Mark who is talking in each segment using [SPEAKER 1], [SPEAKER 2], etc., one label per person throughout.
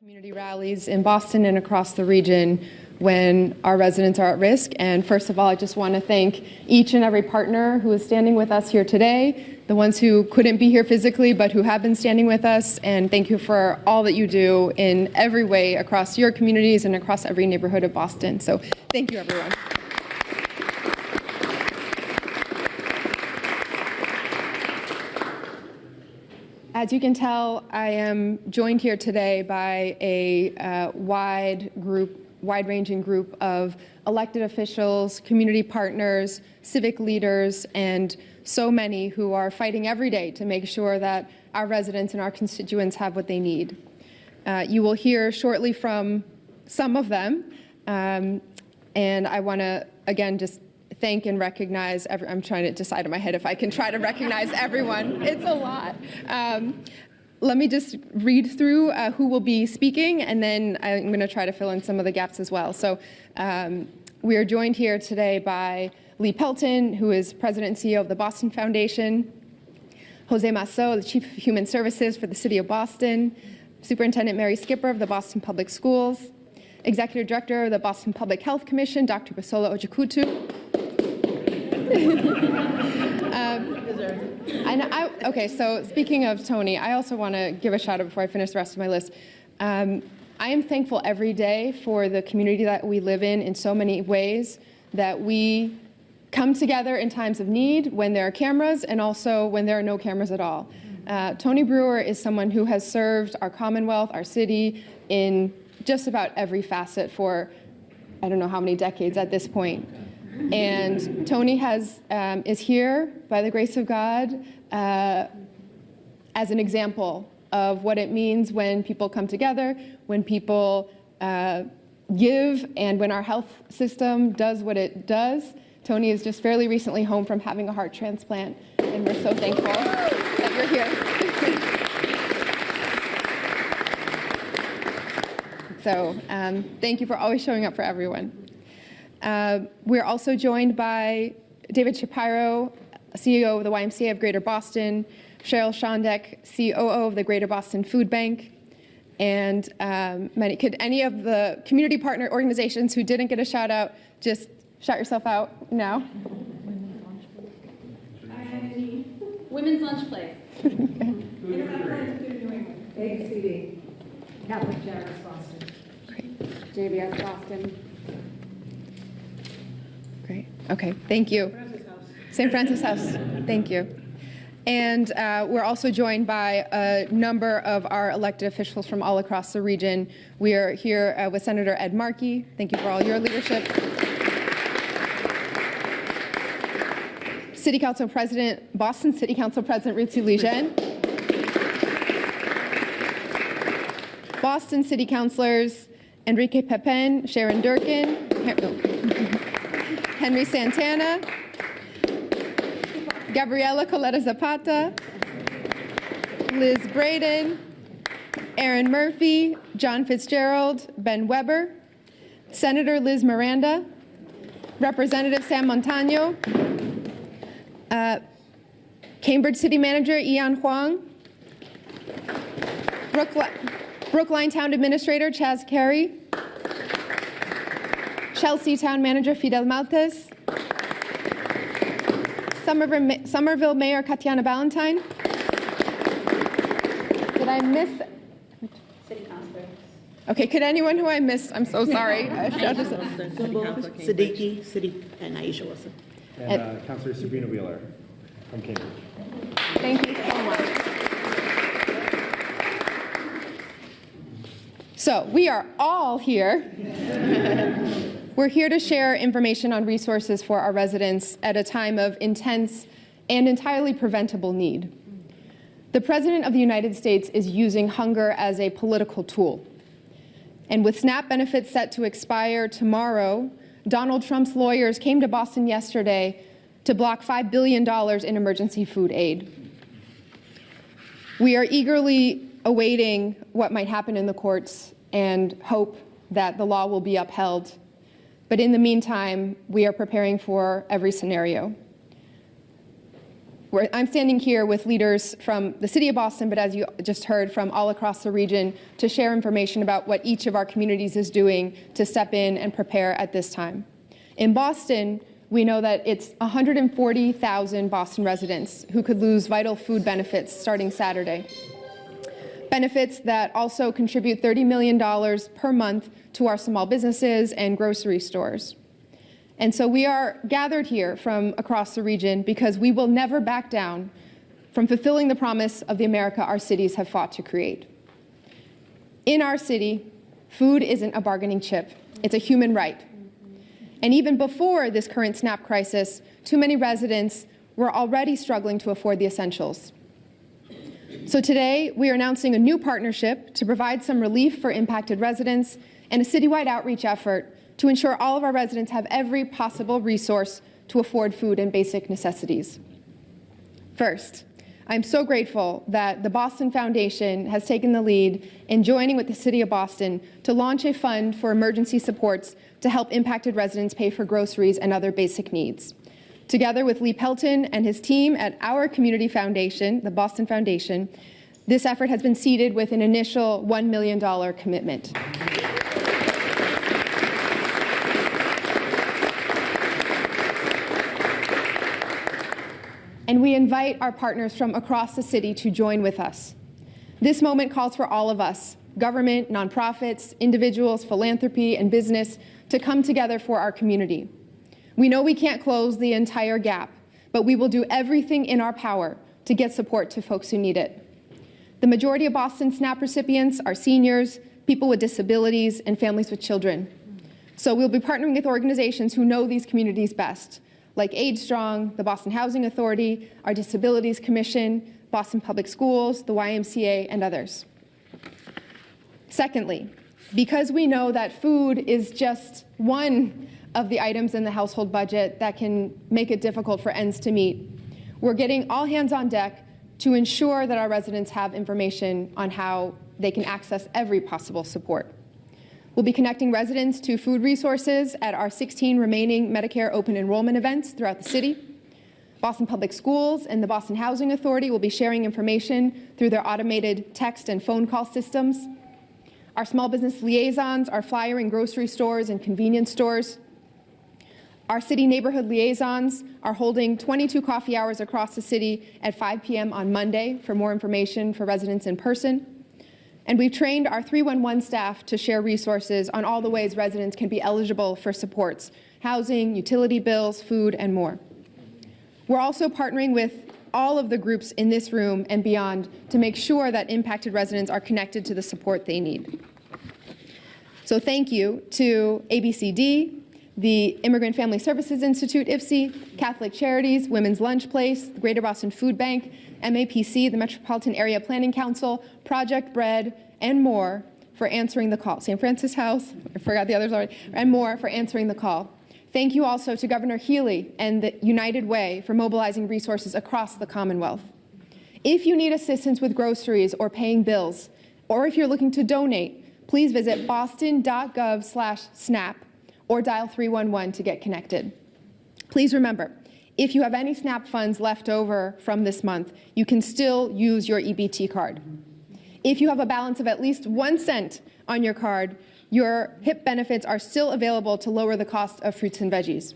[SPEAKER 1] Community rallies in Boston and across the region when our residents are at risk. And first of all, I just want to thank each and every partner who is standing with us here today, the ones who couldn't be here physically but who have been standing with us, and thank you for all that you do in every way across your communities and across every neighborhood of Boston. So thank you, everyone. As you can tell, I am joined here today by a wide-ranging group of elected officials, community partners, civic leaders, and so many who are fighting every day to make sure that our residents and our constituents have what they need. You will hear shortly from some of them, and I want to, again, just thank and recognize, I'm trying to decide in my head if I can try to recognize everyone. It's a lot. Let me just read through who will be speaking, and then I'm going to try to fill in some of the gaps as well. So we are joined here today by Lee Pelton, who is President and CEO of the Boston Foundation, Jose Masso, the Chief of Human Services for the City of Boston, Superintendent Mary Skipper of the Boston Public Schools, Executive Director of the Boston Public Health Commission, Dr. Basola Ojikutu. Okay, so speaking of Tony, I also want to give a shout out before I finish the rest of my list. I am thankful every day for the community that we live in so many ways, that we come together in times of need, when there are cameras, and also when there are no cameras at all. Tony Brewer is someone who has served our Commonwealth, our city, in just about every facet for, I don't know how many decades at this point. And Tony is here, by the grace of God, as an example of what it means when people come together, when people give, and when our health system does what it does. Tony is just fairly recently home from having a heart transplant, and we're so thankful that you're here. So thank you for always showing up for everyone. We're also joined by David Shapiro, CEO of the YMCA of Greater Boston, Cheryl Shondek, COO of the Greater Boston Food Bank, and could any of the community partner organizations who didn't get a shout out just shout yourself out now?
[SPEAKER 2] Women's Lunch Place.
[SPEAKER 3] ACD, Catholic Charities Boston.
[SPEAKER 1] Great. JBS Boston. Great. Okay, thank you. St. Francis House. Thank you. And we're also joined by a number of our elected officials from all across the region. We are here with Senator Ed Markey. Thank you for all your leadership. City Council President, Boston City Council President Ritzy Lejeune. Boston City Councilors Enrique Pepin, Sharon Durkin, Henry Santana, Gabriela Coletta Zapata, Liz Braden, Aaron Murphy, John Fitzgerald, Ben Weber, Senator Liz Miranda, Representative Sam Montano, Cambridge City Manager Ian Huang, Brookline Town Administrator Chaz Carey, Chelsea Town Manager Fidel Maltes, Somerville Mayor Katiana Ballantyne. Did I miss?
[SPEAKER 2] City Councilor.
[SPEAKER 1] Okay, could anyone who I missed, I'm so sorry.
[SPEAKER 4] Siddiqui, City, and Aisha Wilson.
[SPEAKER 5] And Councilor Sabrina Wheeler from Cambridge.
[SPEAKER 1] Thank you so much. So we are all here. We're here to share information on resources for our residents at a time of intense and entirely preventable need. The President of the United States is using hunger as a political tool. And with SNAP benefits set to expire tomorrow, Donald Trump's lawyers came to Boston yesterday to block $5 billion in emergency food aid. We are eagerly awaiting what might happen in the courts and hope that the law will be upheld. But in the meantime, we are preparing for every scenario. I'm standing here with leaders from the city of Boston, but as you just heard, from all across the region to share information about what each of our communities is doing to step in and prepare at this time. In Boston, we know that it's 140,000 Boston residents who could lose vital food benefits starting Saturday. Benefits that also contribute $30 million per month to our small businesses and grocery stores. And so we are gathered here from across the region because we will never back down from fulfilling the promise of the America our cities have fought to create. In our city, food isn't a bargaining chip, it's a human right. And even before this current SNAP crisis, too many residents were already struggling to afford the essentials. So today, we are announcing a new partnership to provide some relief for impacted residents and a citywide outreach effort to ensure all of our residents have every possible resource to afford food and basic necessities. First, I'm so grateful that the Boston Foundation has taken the lead in joining with the City of Boston to launch a fund for emergency supports to help impacted residents pay for groceries and other basic needs. Together with Lee Pelton and his team at our community foundation, the Boston Foundation, this effort has been seeded with an initial $1 million commitment. And we invite our partners from across the city to join with us. This moment calls for all of us, government, nonprofits, individuals, philanthropy, and business, to come together for our community. We know we can't close the entire gap, but we will do everything in our power to get support to folks who need it. The majority of Boston SNAP recipients are seniors, people with disabilities, and families with children. So we'll be partnering with organizations who know these communities best, like Age Strong, the Boston Housing Authority, our Disabilities Commission, Boston Public Schools, the YMCA, and others. Secondly, because we know that food is just one of the items in the household budget that can make it difficult for ends to meet, we're getting all hands on deck to ensure that our residents have information on how they can access every possible support. We'll be connecting residents to food resources at our 16 remaining Medicare open enrollment events throughout the city. Boston Public Schools and the Boston Housing Authority will be sharing information through their automated text and phone call systems. Our small business liaisons are flyering grocery stores and convenience stores. Our city neighborhood liaisons are holding 22 coffee hours across the city at 5 p.m. on Monday for more information for residents in person. And we've trained our 311 staff to share resources on all the ways residents can be eligible for supports: housing, utility bills, food, and more. We're also partnering with all of the groups in this room and beyond to make sure that impacted residents are connected to the support they need. So thank you to ABCD, the Immigrant Family Services Institute, IFSI, Catholic Charities, Women's Lunch Place, the Greater Boston Food Bank, MAPC, the Metropolitan Area Planning Council, Project Bread, and more for answering the call. St. Francis House, I forgot the others already, and more for answering the call. Thank you also to Governor Healy and the United Way for mobilizing resources across the Commonwealth. If you need assistance with groceries or paying bills, or if you're looking to donate, please visit boston.gov/SNAP or dial 311 to get connected. Please remember, if you have any SNAP funds left over from this month, you can still use your EBT card. If you have a balance of at least 1 cent on your card, your HIP benefits are still available to lower the cost of fruits and veggies.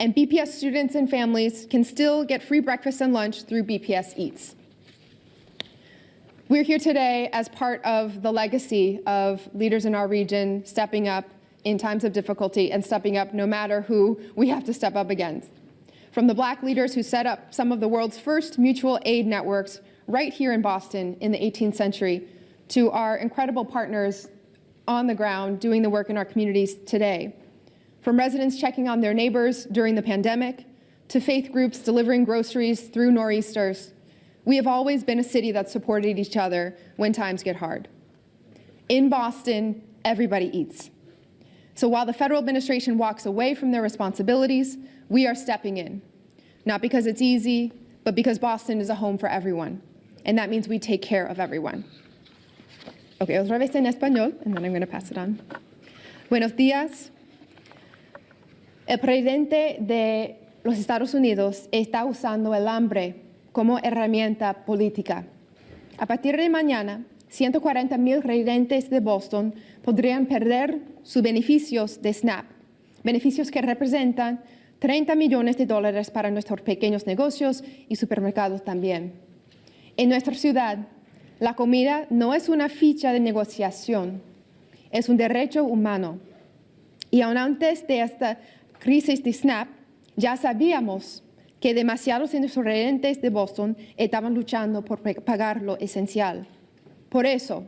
[SPEAKER 1] And BPS students and families can still get free breakfast and lunch through BPS Eats. We're here today as part of the legacy of leaders in our region stepping up in times of difficulty and stepping up no matter who we have to step up against. From the Black leaders who set up some of the world's first mutual aid networks right here in Boston in the 18th century, to our incredible partners on the ground doing the work in our communities today. From residents checking on their neighbors during the pandemic, to faith groups delivering groceries through nor'easters, we have always been a city that supported each other when times get hard. In Boston, everybody eats. So while the federal administration walks away from their responsibilities, we are stepping in. Not because it's easy, but because Boston is a home for everyone. And that means we take care of everyone. Okay, otra vez en español, and then I'm going to pass it on. Buenos días. El presidente de los Estados Unidos está usando el hambre como herramienta política. A partir de mañana, 140,000 residentes de Boston podrían perder sus beneficios de SNAP, beneficios que representan $30 millones para nuestros pequeños negocios y supermercados también. En nuestra ciudad, la comida no es una ficha de negociación, es un derecho humano. Y aún antes de esta crisis de SNAP, ya sabíamos que demasiados de nuestros residentes de Boston estaban luchando por pagar lo esencial. Por eso,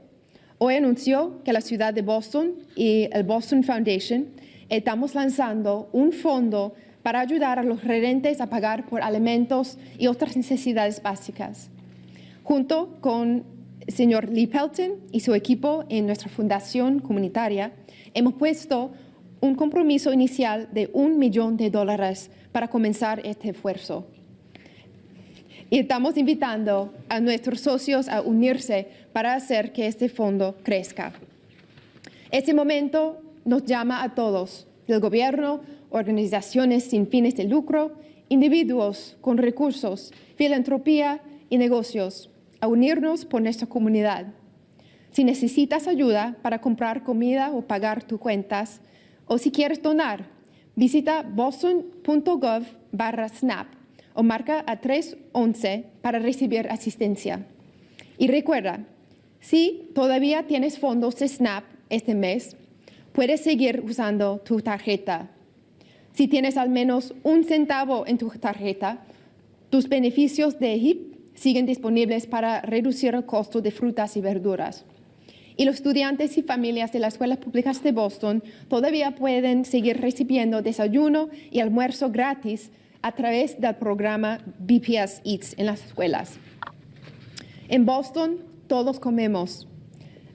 [SPEAKER 1] hoy anunció que la ciudad de Boston y el Boston Foundation estamos lanzando un fondo para ayudar a los residentes a pagar por alimentos y otras necesidades básicas. Junto con el señor Lee Pelton y su equipo en nuestra fundación comunitaria, hemos puesto un compromiso inicial de $1 millón para comenzar este esfuerzo. Y estamos invitando a nuestros socios a unirse para hacer que este fondo crezca. Este momento nos llama a todos, del gobierno, organizaciones sin fines de lucro, individuos con recursos, filantropía y negocios, a unirnos por nuestra comunidad. Si necesitas ayuda para comprar comida o pagar tus cuentas, o si quieres donar, visita boston.gov/SNAP o marca a 311 para recibir asistencia. Y recuerda, si todavía tienes fondos de SNAP este mes, puedes seguir usando tu tarjeta. Si tienes al menos un centavo en tu tarjeta, tus beneficios de HIP siguen disponibles para reducir el costo de frutas y verduras. Y los estudiantes y familias de las escuelas públicas de Boston todavía pueden seguir recibiendo desayuno y almuerzo gratis a través del programa BPS Eats en las escuelas. En Boston, todos comemos.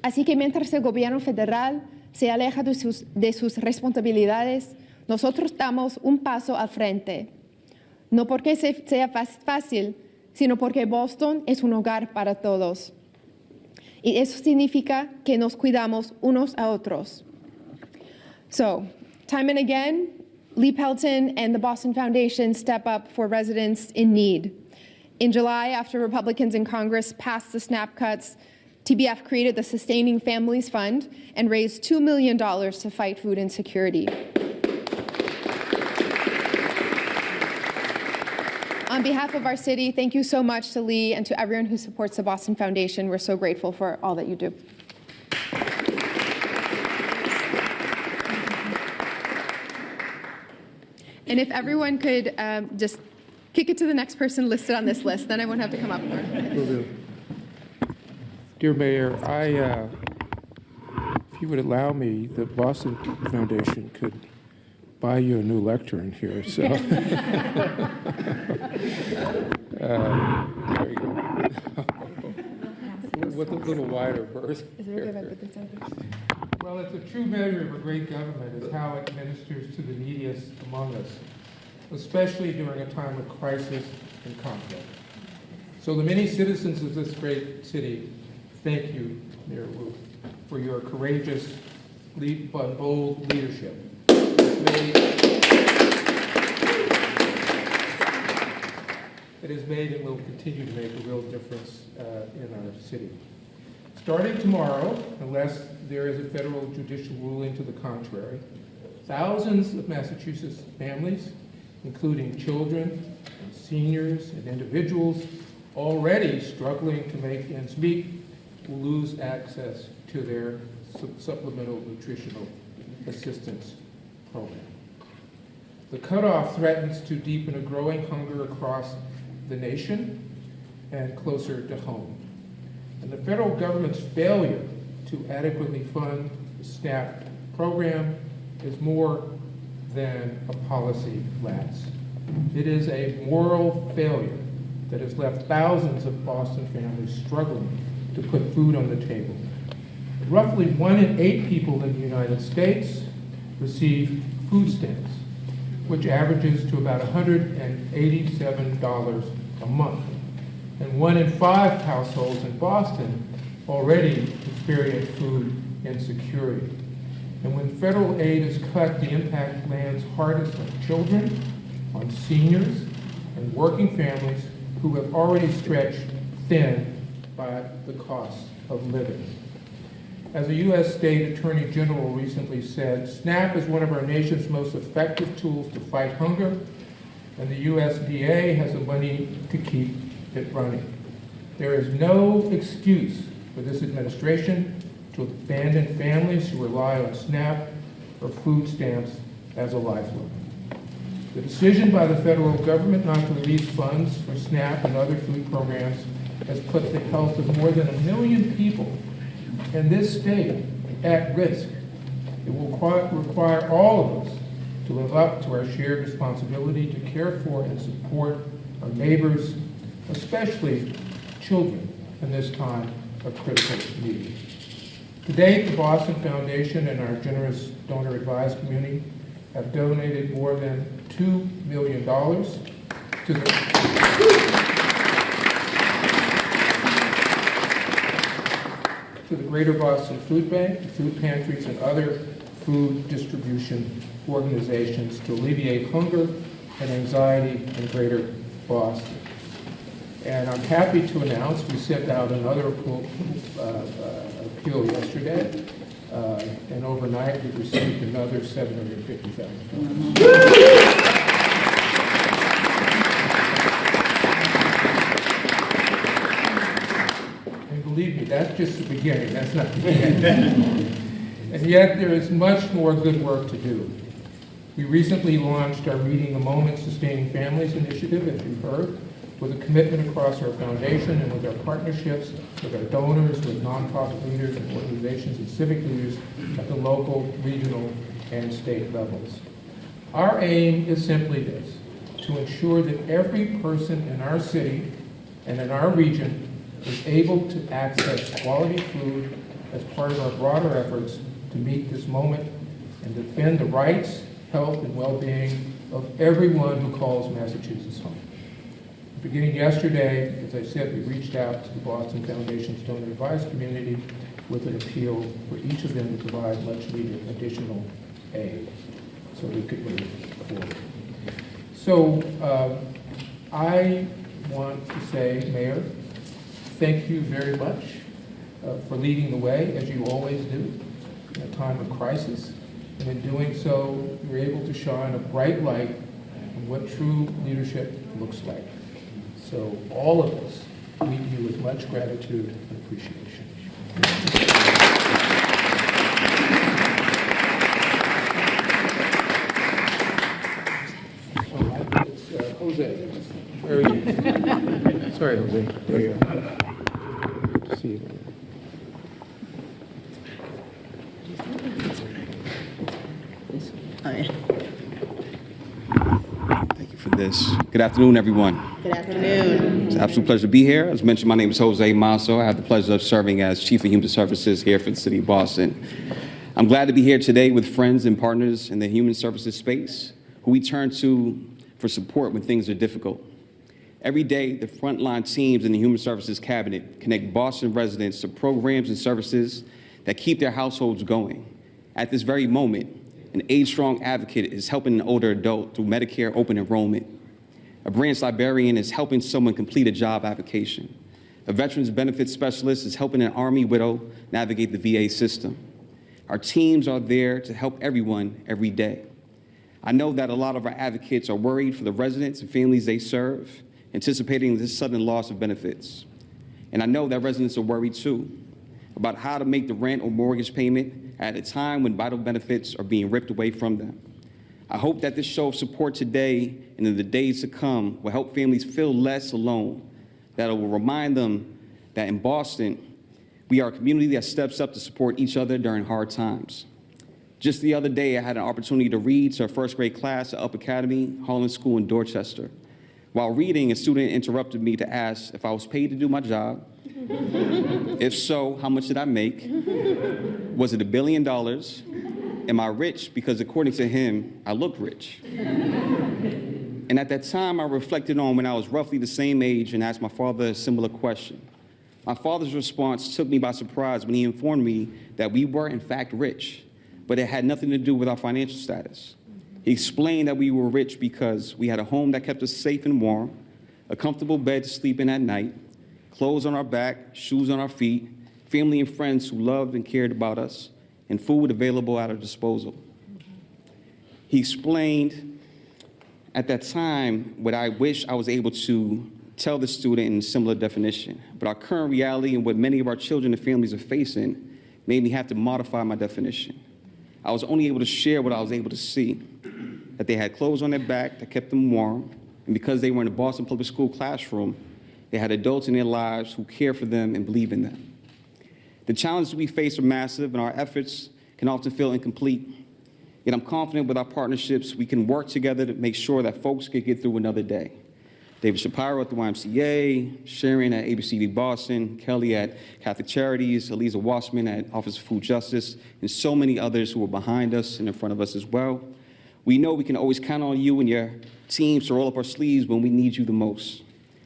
[SPEAKER 1] Así que mientras el gobierno federal se aleja de sus responsabilidades, nosotros damos un paso al frente. No porque sea fácil, sino porque Boston es un hogar para todos. Y eso significa que nos cuidamos unos a otros. So, time and again, Lee Pelton and the Boston Foundation step up for residents in need. In July, after Republicans in Congress passed the SNAP cuts, TBF created the Sustaining Families Fund and raised $2 million to fight food insecurity. On behalf of our city, thank you so much to Lee and to everyone who supports the Boston Foundation. We're so grateful for all that you do. And if everyone could just kick it to the next person listed on this list, then I won't have to come up more.
[SPEAKER 6] Will do. Dear Mayor, if you would allow me, the Boston Foundation could buy you a new lectern here. So there you go. With a little wider berth.
[SPEAKER 1] Is it okay if I put this over?
[SPEAKER 6] Well, it's a true measure of a great government is how it ministers to the neediest among us, especially during a time of crisis and conflict. So the many citizens of this great city, thank you, Mayor Wu, for your courageous, but bold leadership. It has made and will continue to make a real difference in our city. Starting tomorrow, unless there is a federal judicial ruling to the contrary, thousands of Massachusetts families, including children, and seniors, and individuals already struggling to make ends meet, will lose access to their supplemental nutritional assistance program. The cutoff threatens to deepen a growing hunger across the nation and closer to home. And the federal government's failure to adequately fund the SNAP program is more than a policy lapse. It is a moral failure that has left thousands of Boston families struggling to put food on the table. Roughly 1 in 8 people in the United States receive food stamps, which averages to about $187 a month. And 1 in 5 households in Boston already experience food insecurity. And when federal aid is cut, the impact lands hardest on children, on seniors, and working families who have already stretched thin by the cost of living. As a U.S. State Attorney General recently said, SNAP is one of our nation's most effective tools to fight hunger, and the USDA has the money to keep it running. There is no excuse for this administration to abandon families who rely on SNAP or food stamps as a lifeline. The decision by the federal government not to release funds for SNAP and other food programs has put the health of more than 1 million people in this state at risk. It will require all of us to live up to our shared responsibility to care for and support our neighbors, especially children in this time of critical need. To date, the Boston Foundation and our generous donor advised community have donated more than $2 million to the Greater Boston Food Bank, food pantries, and other food distribution organizations to alleviate hunger and anxiety in Greater Boston. And I'm happy to announce we sent out another appeal yesterday, and overnight we received another $750,000. And believe me, that's just the beginning. That's not the end. And yet there is much more good work to do. We recently launched our Meeting the Moment Sustaining Families initiative, as you've heard, with a commitment across our foundation and with our partnerships with our donors, with nonprofit leaders and organizations and civic leaders at the local, regional, and state levels. Our aim is simply this: to ensure that every person in our city and in our region is able to access quality food as part of our broader efforts to meet this moment and defend the rights, health, and well-being of everyone who calls Massachusetts home. Beginning yesterday, as I said, we reached out to the Boston Foundation's donor advised community with an appeal for each of them to provide much needed additional aid so we could move forward. So I want to say, Mayor, thank you very much for leading the way, as you always do, in a time of crisis. And in doing so, you're able to shine a bright light on what true leadership looks like. So all of us meet you with much gratitude and appreciation. All right, it's Jose. Where are you? Sorry, Jose. There you go. See you.
[SPEAKER 7] Thank you for this. Good afternoon, everyone.
[SPEAKER 4] Good afternoon.
[SPEAKER 7] It's an absolute pleasure to be here. As mentioned, my name is Jose Masso. I have the pleasure of serving as Chief of Human Services here for the City of Boston. I'm glad to be here today with friends and partners in the human services space who we turn to for support when things are difficult. Every day, the frontline teams in the Human Services Cabinet connect Boston residents to programs and services that keep their households going. At this very moment, an age-strong advocate is helping an older adult through Medicare open enrollment. A branch librarian is helping someone complete a job application. A veterans benefits specialist is helping an Army widow navigate the VA system. Our teams are there to help everyone every day. I know that a lot of our advocates are worried for the residents and families they serve, anticipating this sudden loss of benefits. And I know that residents are worried too about how to make the rent or mortgage payment at a time when vital benefits are being ripped away from them. I hope that this show of support today and in the days to come will help families feel less alone, that it will remind them that in Boston, we are a community that steps up to support each other during hard times. Just the other day, I had an opportunity to read to a first grade class at Up Academy, Holland School in Dorchester. While reading, a student interrupted me to ask if I was paid to do my job. If so, how much did I make? Was it $1 billion? Am I rich? Because according to him, I look rich. And at that time, I reflected on when I was roughly the same age and asked my father a similar question. My father's response took me by surprise when he informed me that we were, in fact, rich, but it had nothing to do with our financial status. He explained that we were rich because we had a home that kept us safe and warm, a comfortable bed to sleep in at night, clothes on our back, shoes on our feet, family and friends who loved and cared about us, and food available at our disposal. He explained at that time what I wish I was able to tell the student in a similar definition, but our current reality and what many of our children and families are facing made me have to modify my definition. I was only able to share what I was able to see, that they had clothes on their back that kept them warm, and because they were in a Boston Public School classroom, they had adults in their lives who care for them and believe in them. The challenges we face are massive, and our efforts can often feel incomplete. Yet I'm confident with our partnerships, we can work together to make sure that folks can get through another day. David Shapiro at the YMCA, Sharon at ABCD Boston, Kelly at Catholic Charities, Eliza Wassman at Office of Food Justice, and so many others who are behind us and in front of us as well. We know we can always count on you and your teams to roll up our sleeves when we need you the most.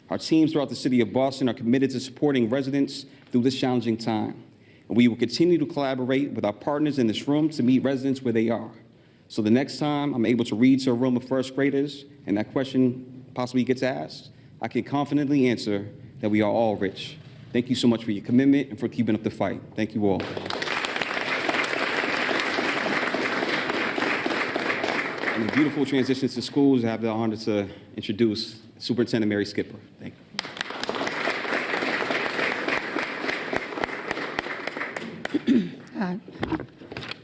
[SPEAKER 7] Our teams throughout the city of Boston are committed to supporting residents through this challenging time. And we will continue to collaborate with our partners in this room to meet residents where they are. So the next time I'm able to read to a room of first graders and that question possibly gets asked, I can confidently answer that we are all rich. Thank you so much for your commitment and for keeping up the fight. Thank you all. And a beautiful transition to schools, I have the honor to introduce Superintendent Mary Skipper. Thank you.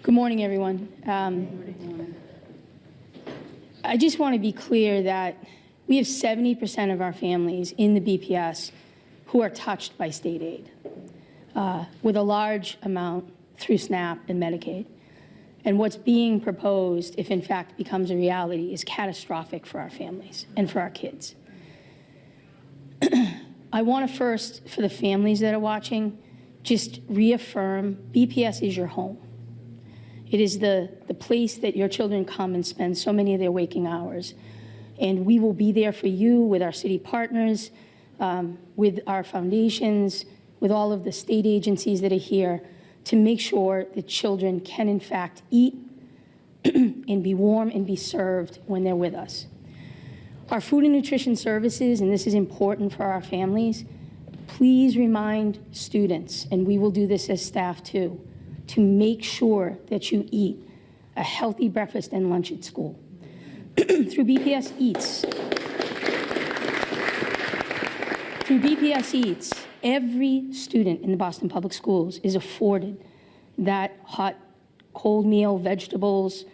[SPEAKER 8] Good morning, everyone. I just want to be clear that we have 70% of our families in the BPS who are touched by state aid, with a large amount through SNAP and Medicaid. And what's being proposed, if in fact becomes a reality, is catastrophic for our families and for our kids. I want to first, for the families that are watching, just reaffirm BPS is your home. It is the place that your children come and spend so many of their waking hours. And we will be there for you with our city partners, with our foundations, with all of the state agencies that are here to make sure that children can in fact eat and be warm and be served when they're with us. Our food and nutrition services, and this is important for our families, please remind students, and we will do this as staff too, to make sure that you eat a healthy breakfast and lunch at school. Through BPS Eats, every student in the Boston Public Schools is afforded that hot, cold meal, vegetables,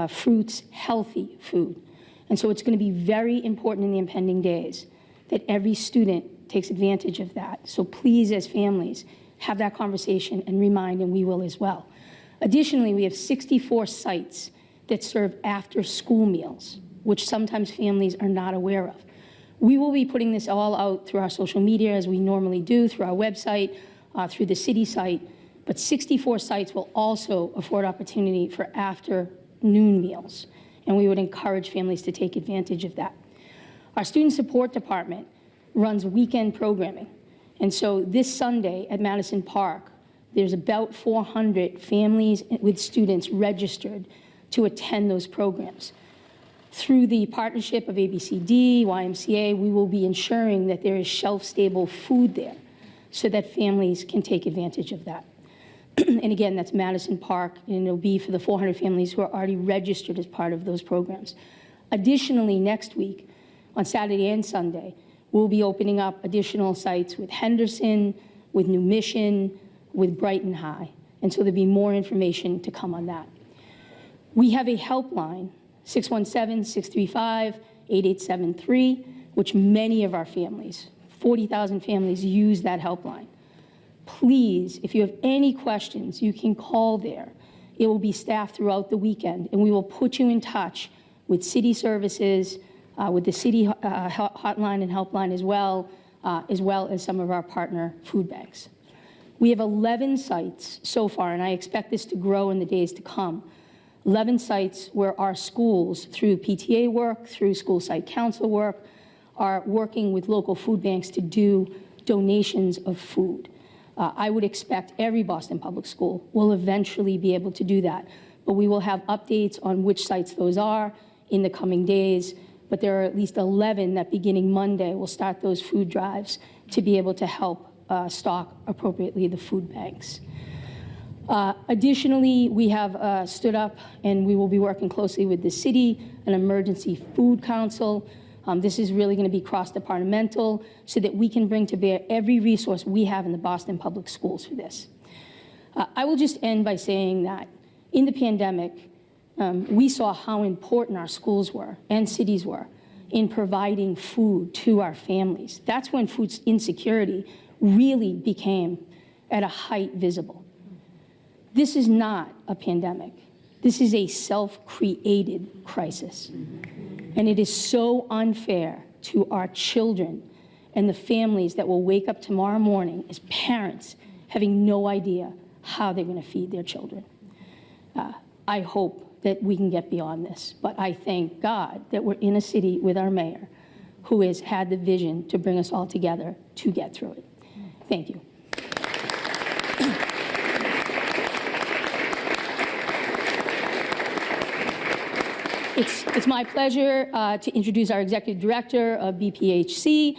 [SPEAKER 8] fruits, healthy food. And so it's going to be very important in the impending days that every student takes advantage of that. So please, as families, have that conversation and remind, and we will as well. Additionally, we have 64 sites that serve after-school meals, which sometimes families are not aware of. We will be putting this all out through our social media, as we normally do, through our website, through the city site, but 64 sites will also afford opportunity for afternoon meals, and we would encourage families to take advantage of that. Our Student Support Department runs weekend programming, and so this Sunday at Madison Park, there's about 400 families with students registered to attend those programs. Through the partnership of ABCD, YMCA, we will be ensuring that there is shelf-stable food there so that families can take advantage of that. And again, that's Madison Park, and it'll be for the 400 families who are already registered as part of those programs. Additionally, next week, on Saturday and Sunday, we'll be opening up additional sites with Henderson, with New Mission, with Brighton High. And so there'll be more information to come on that. We have a helpline, 617-635-8873, which many of our families, 40,000 families, use that helpline. Please, if you have any questions, you can call there. It will be staffed throughout the weekend, and we will put you in touch with city services, with the city hotline and helpline as well as some of our partner food banks. We have 11 sites so far, and I expect this to grow in the days to come. 11 sites where our schools, through PTA work, through school site council work, are working with local food banks to do donations of food. I would expect every Boston Public School will eventually be able to do that, but we will have updates on which sites those are in the coming days. but there are at least 11 that beginning Monday will start those food drives to be able to help stock appropriately the food banks. Additionally, we have stood up, and we will be working closely with the city, an emergency food council. This is really going to be cross-departmental so that we can bring to bear every resource we have in the Boston Public Schools for this. I will just end by saying that in the pandemic, we saw how important our schools were and cities were in providing food to our families. That's when food insecurity really became at a height visible. This is not a pandemic. This is a self-created crisis. And it is so unfair to our children and the families that will wake up tomorrow morning as parents having no idea how they're going to feed their children. I hope that we can get beyond this, but I thank God that we're in a city with our mayor who has had the vision to bring us all together to get through it. Thank you. It's my pleasure to introduce our Executive Director of BPHC,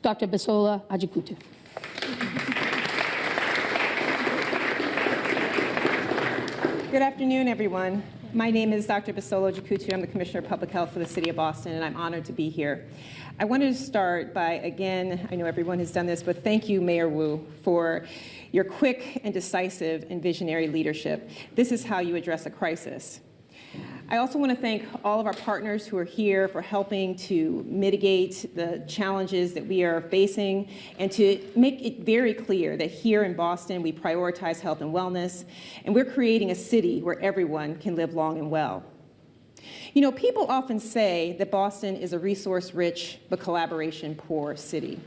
[SPEAKER 8] Dr. Bisola Ajikutu.
[SPEAKER 9] Good afternoon, everyone. My name is Dr. Bisola Ajikutu. I'm the Commissioner of Public Health for the City of Boston, and I'm honored to be here. I wanted to start by, again, I know everyone has done this, but thank you, Mayor Wu, for your quick and decisive and visionary leadership. This is how you address a crisis. I also want to thank all of our partners who are here for helping to mitigate the challenges that we are facing and to make it very clear that here in Boston we prioritize health and wellness, and we're creating a city where everyone can live long and well. You know, people often say that Boston is a resource-rich but collaboration-poor city.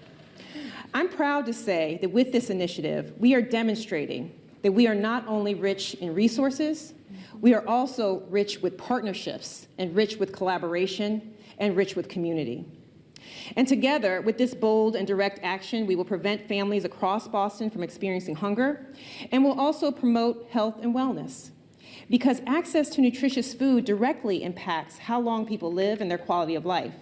[SPEAKER 9] I'm proud to say that with this initiative, we are demonstrating that we are not only rich in resources, we are also rich with partnerships and rich with collaboration and rich with community. And together, with this bold and direct action, we will prevent families across Boston from experiencing hunger, and will also promote health and wellness. Because access to nutritious food directly impacts how long people live and their quality of life.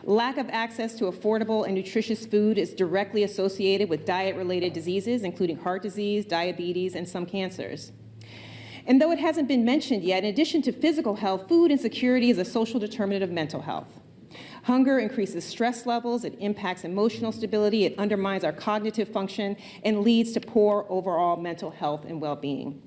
[SPEAKER 9] Lack of access to affordable and nutritious food is directly associated with diet-related diseases, including heart disease, diabetes, and some cancers. And though it hasn't been mentioned yet, in addition to physical health, food insecurity is a social determinant of mental health. Hunger increases stress levels, it impacts emotional stability, it undermines our cognitive function, and leads to poor overall mental health and well-being.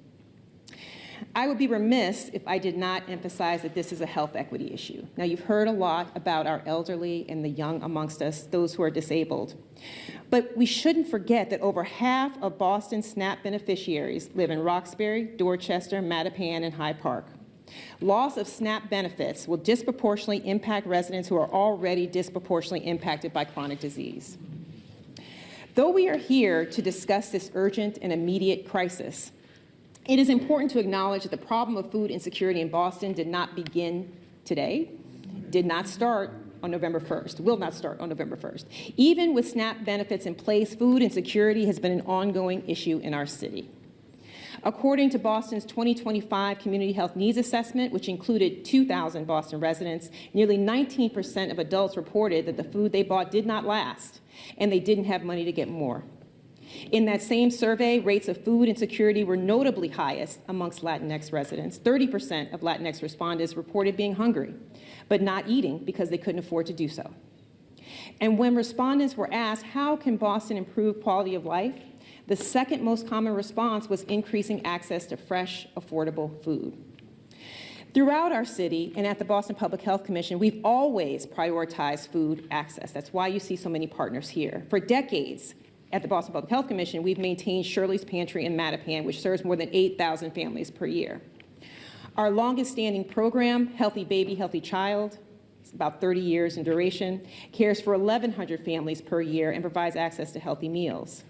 [SPEAKER 9] I would be remiss if I did not emphasize that this is a health equity issue. Now, you've heard a lot about our elderly and the young amongst us, those who are disabled. But we shouldn't forget that over half of Boston's SNAP beneficiaries live in Roxbury, Dorchester, Mattapan, and Hyde Park. Loss of SNAP benefits will disproportionately impact residents who are already disproportionately impacted by chronic disease. Though we are here to discuss this urgent and immediate crisis, it is important to acknowledge that the problem of food insecurity in Boston did not begin today, did not start on November 1st, will not start on November 1st. Even with SNAP benefits in place, food insecurity has been an ongoing issue in our city. According to Boston's 2025 Community Health Needs Assessment, which included 2,000 Boston residents, nearly 19% of adults reported that the food they bought did not last, and they didn't have money to get more. In that same survey, rates of food insecurity were notably highest amongst Latinx residents. 30% of Latinx respondents reported being hungry, but not eating because they couldn't afford to do so. And when respondents were asked, how can Boston improve quality of life? The second most common response was increasing access to fresh, affordable food. Throughout our city and at the Boston Public Health Commission, we've always prioritized food access. That's why you see so many partners here. For decades, at the Boston Public Health Commission, we've maintained Shirley's Pantry in Mattapan, which serves more than 8,000 families per year. Our longest standing program, Healthy Baby, Healthy Child, it's about 30 years in duration, cares for 1,100 families per year and provides access to healthy meals.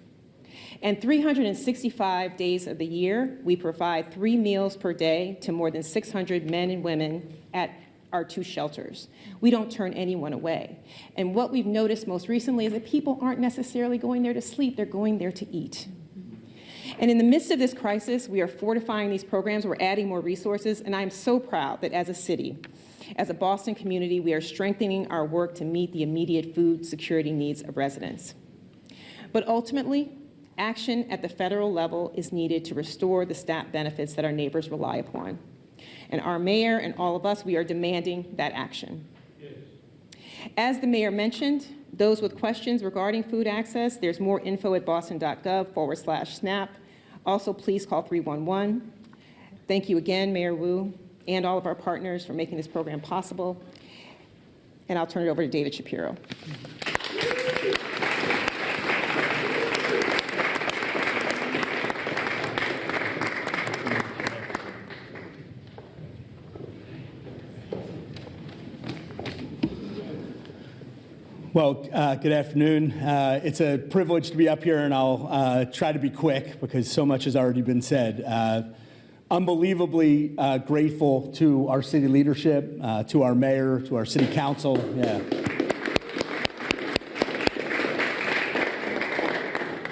[SPEAKER 9] And 365 days of the year, we provide 3 meals per day to more than 600 men and women at our 2 shelters. We don't turn anyone away. And what we've noticed most recently is that people aren't necessarily going there to sleep, they're going there to eat. And in the midst of this crisis, we are fortifying these programs, we're adding more resources, and I'm so proud that as a city, As a Boston community, we are strengthening our work to meet the immediate food security needs of residents. But ultimately, action at the federal level is needed to restore the SNAP benefits that our neighbors rely upon. And our mayor and all of us, we are demanding that action. Yes. As the mayor mentioned, those with questions regarding food access, there's more info at boston.gov/SNAP. Also, please call 311. Thank you again, Mayor Wu, and all of our partners for making this program possible. And I'll turn it over to David Shapiro.
[SPEAKER 10] Well, good afternoon. It's a privilege to be up here, and I'll try to be quick because so much has already been said. Unbelievably grateful to our city leadership, to our mayor, to our city council.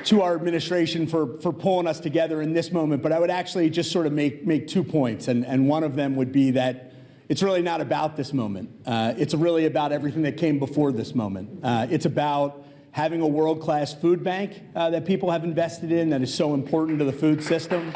[SPEAKER 10] To our administration for pulling us together in this moment. But I would actually just sort of make 2 points, and one of them would be that it's really not about this moment. It's really about everything that came before this moment. It's about having a world-class food bank that people have invested in that is so important to the food system.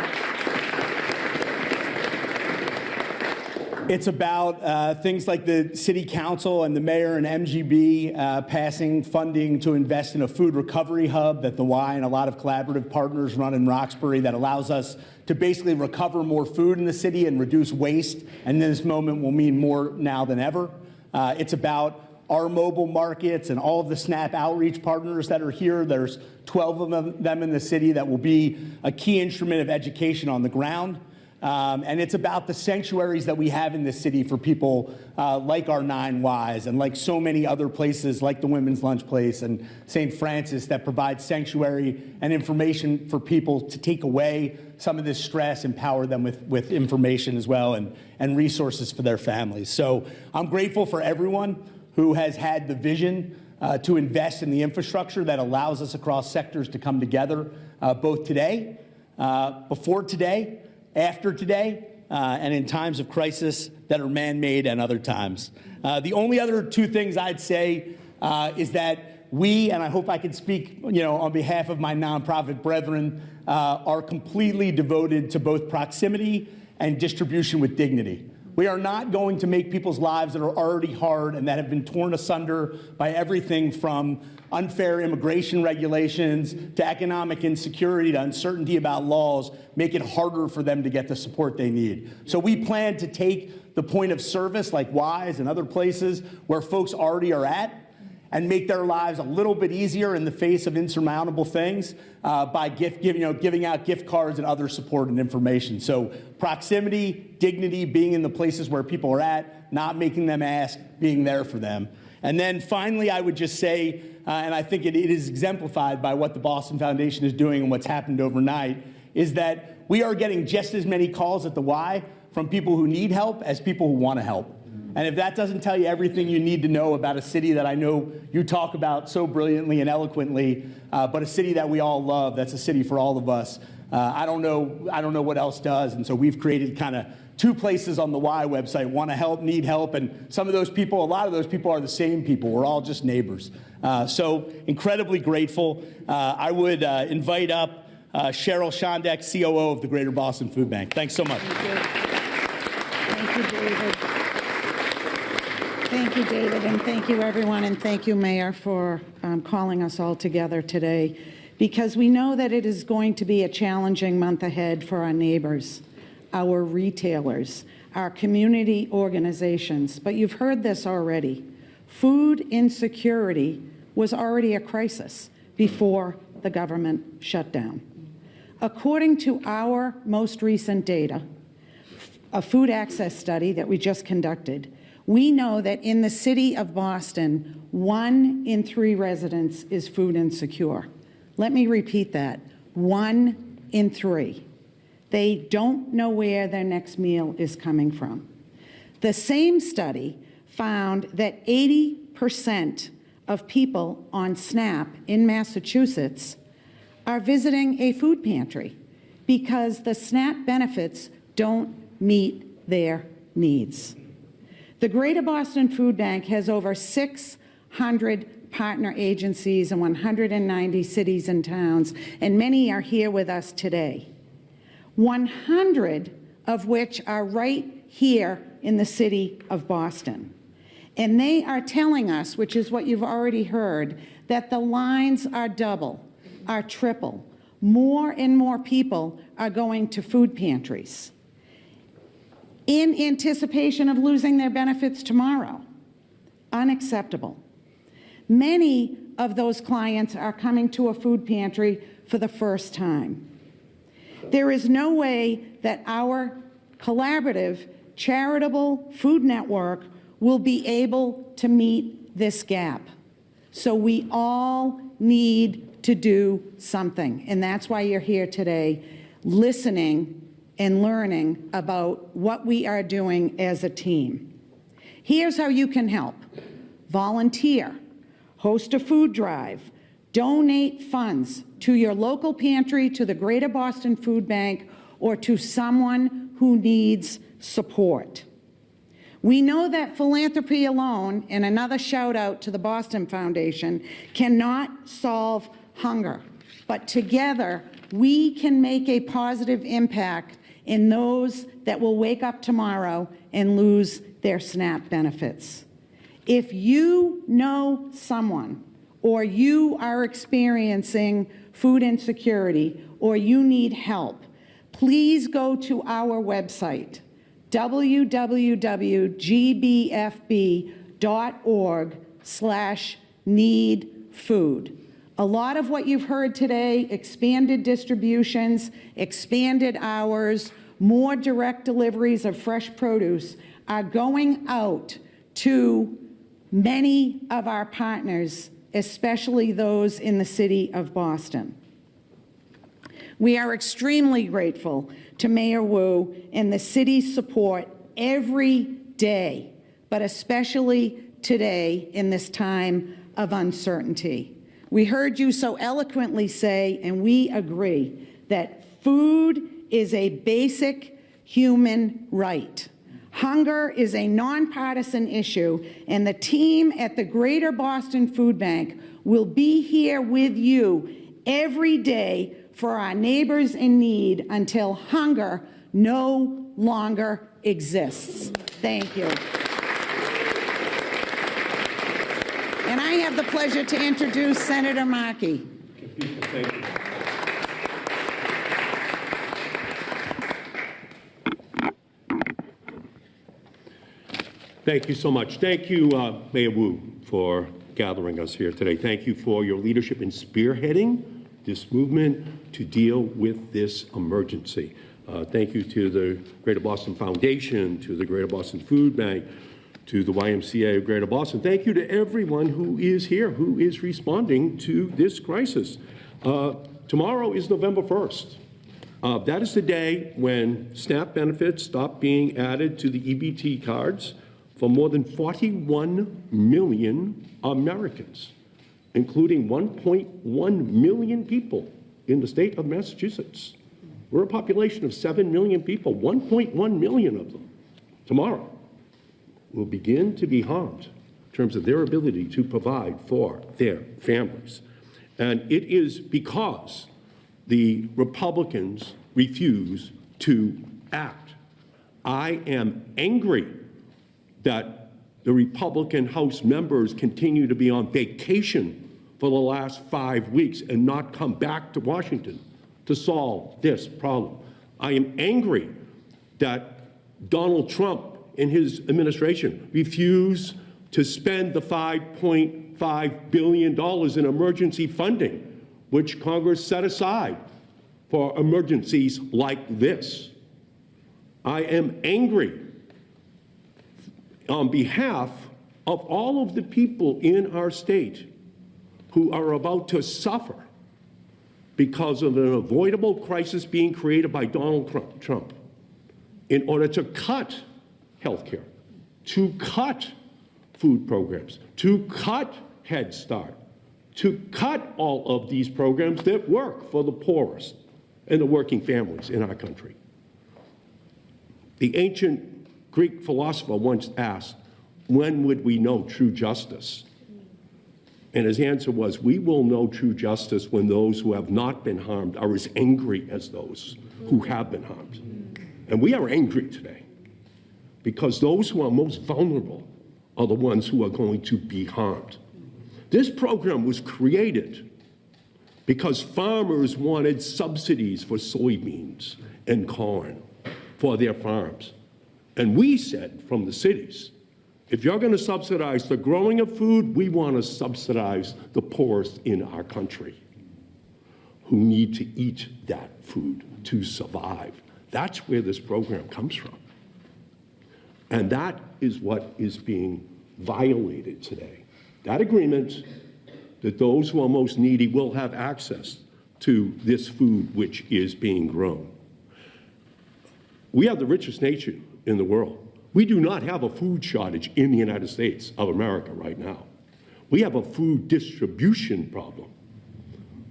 [SPEAKER 10] It's about things like the city council and the mayor and MGB passing funding to invest in a food recovery hub that the Y and a lot of collaborative partners run in Roxbury that allows us to basically recover more food in the city and reduce waste. And this moment will mean more now than ever. It's about our mobile markets and all of the SNAP outreach partners that are here. There's 12 of them in the city that will be a key instrument of education on the ground. And it's about the sanctuaries that we have in this city for people like our 9Ys and like so many other places like the Women's Lunch Place and St. Francis that provide sanctuary and information for people to take away some of this stress, empower them with information as well and resources for their families. So I'm grateful for everyone who has had the vision to invest in the infrastructure that allows us across sectors to come together, both today, before today, after today, and in times of crisis that are man-made and other times. The only other 2 things I'd say is that we, and I hope I can speak on behalf of my nonprofit brethren, are completely devoted to both proximity and distribution with dignity. We are not going to make people's lives that are already hard and that have been torn asunder by everything from unfair immigration regulations to economic insecurity to uncertainty about laws, make it harder for them to get the support they need. So we plan to take the point of service like Wise and other places where folks already are at and make their lives a little bit easier in the face of insurmountable things by giving out gift cards and other support and information. So proximity, dignity, being in the places where people are at, not making them ask, being there for them. And then finally, I would just say, and I think it is exemplified by what the Boston Foundation is doing and what's happened overnight, is that we are getting just as many calls at the Y from people who need help as people who want to help. And if that doesn't tell you everything you need to know about a city that I know you talk about so brilliantly and eloquently, but a city that we all love, that's a city for all of us, I don't know what else does. And so we've created kind of 2 places on the Y website, want to help, need help, and some of those people, a lot of those people are the same people. We're all just neighbors. So incredibly grateful. I would invite up Cheryl Shondek, COO of the Greater Boston Food Bank. Thanks so much.
[SPEAKER 11] Thank you, David. Thank you, David, and thank you, everyone, and thank you, Mayor, for calling us all together today, because we know that it is going to be a challenging month ahead for our neighbors, our retailers, our community organizations. But you've heard this already. Food insecurity was already a crisis before the government shut down. According to our most recent data, a food access study that we just conducted, we know that in the city of Boston, 1 in 3 residents is food insecure. Let me repeat that, 1 in 3. They don't know where their next meal is coming from. The same study found that 80% of people on SNAP in Massachusetts are visiting a food pantry because the SNAP benefits don't meet their needs. The Greater Boston Food Bank has over 600 partner agencies in 190 cities and towns, and many are here with us today. 100 of which are right here in the city of Boston. And they are telling us, which is what you've already heard, that the lines are double, are triple. More and more people are going to food pantries in anticipation of losing their benefits tomorrow. Unacceptable. Many of those clients are coming to a food pantry for the first time. There is no way that our collaborative, charitable food network will be able to meet this gap. So we all need to do something, and that's why you're here today, listening and learning about what we are doing as a team. Here's how you can help. Volunteer, host a food drive, donate funds to your local pantry, to the Greater Boston Food Bank, or to someone who needs support. We know that philanthropy alone, and another shout out to the Boston Foundation, cannot solve hunger, but together we can make a positive impact in those that will wake up tomorrow and lose their SNAP benefits. If you know someone, or you are experiencing food insecurity, or you need help, please go to our website, www.gbfb.org/needfood. A lot of what you've heard today, expanded distributions, expanded hours, more direct deliveries of fresh produce, are going out to many of our partners, especially those in the city of Boston. We are extremely grateful to Mayor Wu and the city's support every day, but especially today in this time of uncertainty. We heard you so eloquently say, and we agree, that food is a basic human right. Hunger is a nonpartisan issue, and the team at the Greater Boston Food Bank will be here with you every day for our neighbors in need until hunger no longer exists. Thank you. And I have the pleasure to introduce Senator Markey.
[SPEAKER 12] Thank you. Thank you so much. Thank you, Mayor Wu, for gathering us here today. Thank you for your leadership in spearheading this movement to deal with this emergency. Thank you to the Greater Boston Foundation, to the Greater Boston Food Bank, to the YMCA of Greater Boston. Thank you to everyone who is here, who is responding to this crisis. Tomorrow is November 1st. That is the day when SNAP benefits stop being added to the EBT cards for more than 41 million Americans, including 1.1 million people in the state of Massachusetts. We're a population of 7 million people, 1.1 million of them tomorrow will begin to be harmed in terms of their ability to provide for their families. And it is because the Republicans refuse to act. I am angry that the Republican House members continue to be on vacation for the last 5 weeks and not come back to Washington to solve this problem. I am angry that Donald Trump and his administration refuse to spend the $5.5 billion in emergency funding, which Congress set aside for emergencies like this. I am angry on behalf of all of the people in our state who are about to suffer because of an avoidable crisis being created by Donald Trump in order to cut health care, to cut food programs, to cut Head Start, to cut all of these programs that work for the poorest and the working families in our country. The ancient Greek philosopher once asked, when would we know true justice? And his answer was, we will know true justice when those who have not been harmed are as angry as those who have been harmed. And we are angry today because those who are most vulnerable are the ones who are going to be harmed. This program was created because farmers wanted subsidies for soybeans and corn for their farms. And we said from the cities, if you're going to subsidize the growing of food, we want to subsidize the poorest in our country who need to eat that food to survive. That's where this program comes from. And that is what is being violated today. That agreement that those who are most needy will have access to this food which is being grown. We have the richest nation in the world. We do not have a food shortage in the United States of America right now. We have a food distribution problem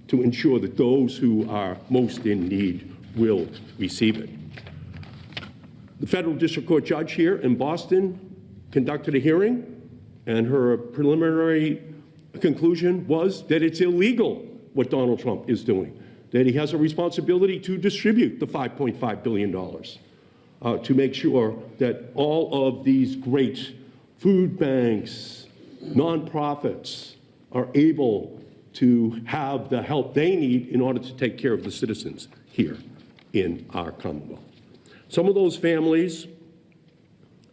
[SPEAKER 12] to ensure that those who are most in need will receive it. The federal district court judge here in Boston conducted a hearing, and her preliminary conclusion was that it's illegal what Donald Trump is doing, that he has a responsibility to distribute the $5.5 billion. To make sure that all of these great food banks, nonprofits are able to have the help they need in order to take care of the citizens here in our Commonwealth. Some of those families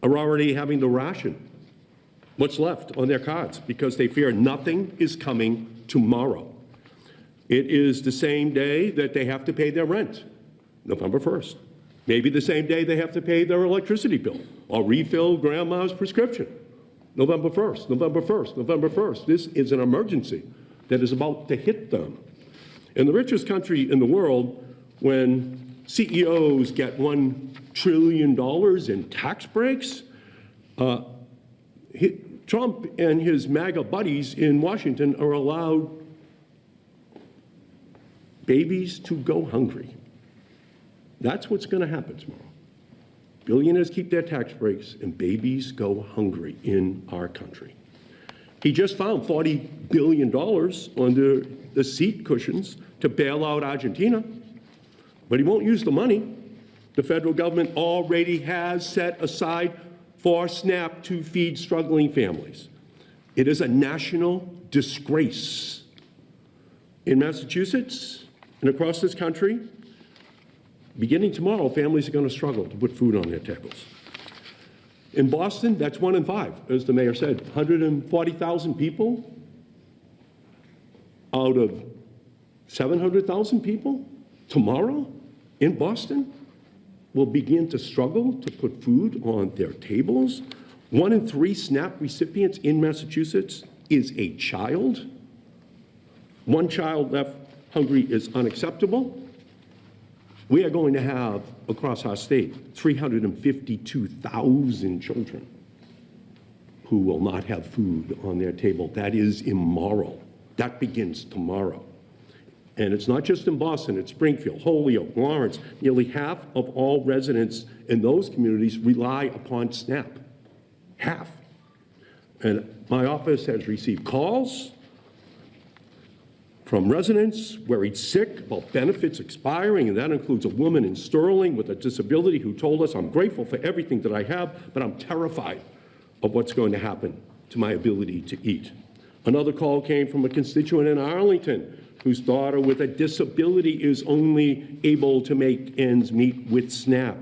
[SPEAKER 12] are already having to ration what's left on their cards because they fear nothing is coming tomorrow. It is the same day that they have to pay their rent, November 1st. Maybe the same day they have to pay their electricity bill or refill grandma's prescription. November 1st, November 1st, November 1st. This is an emergency that is about to hit them. In the richest country in the world, when CEOs get $1 trillion in tax breaks, Trump and his MAGA buddies in Washington are allowed babies to go hungry. That's what's going to happen tomorrow. Billionaires keep their tax breaks and babies go hungry in our country. He just found $40 billion under the seat cushions to bail out Argentina, but he won't use the money. The federal government already has set aside for SNAP to feed struggling families. It is a national disgrace. In Massachusetts and across this country, beginning tomorrow, families are going to struggle to put food on their tables. In Boston, that's 1 in 5, as the mayor said. 140,000 people out of 700,000 people tomorrow in Boston will begin to struggle to put food on their tables. 1 in 3 SNAP recipients in Massachusetts is a child. 1 child left hungry is unacceptable. We are going to have, across our state, 352,000 children who will not have food on their table. That is immoral. That begins tomorrow. And it's not just in Boston, it's Springfield, Holyoke, Lawrence. Nearly half of all residents in those communities rely upon SNAP. Half. And my office has received calls from residents worried sick about benefits expiring, and that includes a woman in Sterling with a disability who told us, I'm grateful for everything that I have, but I'm terrified of what's going to happen to my ability to eat. Another call came from a constituent in Arlington whose daughter with a disability is only able to make ends meet with SNAP.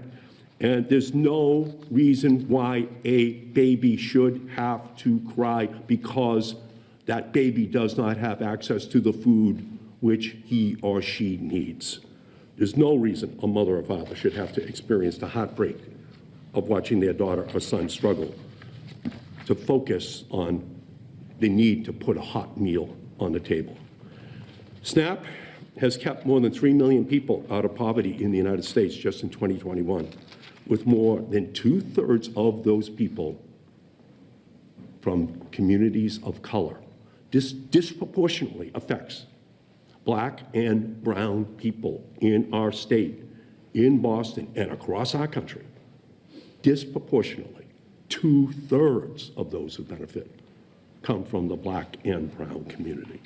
[SPEAKER 12] And there's no reason why a baby should have to cry because that baby does not have access to the food which he or she needs. There's no reason a mother or father should have to experience the heartbreak of watching their daughter or son struggle to focus on the need to put a hot meal on the table. SNAP has kept more than 3 million people out of poverty in the United States just in 2021, with more than 2/3 of those people from communities of color. This disproportionately affects Black and brown people in our state, in Boston, and across our country, disproportionately. 2/3 of those who benefit come from the Black and brown community.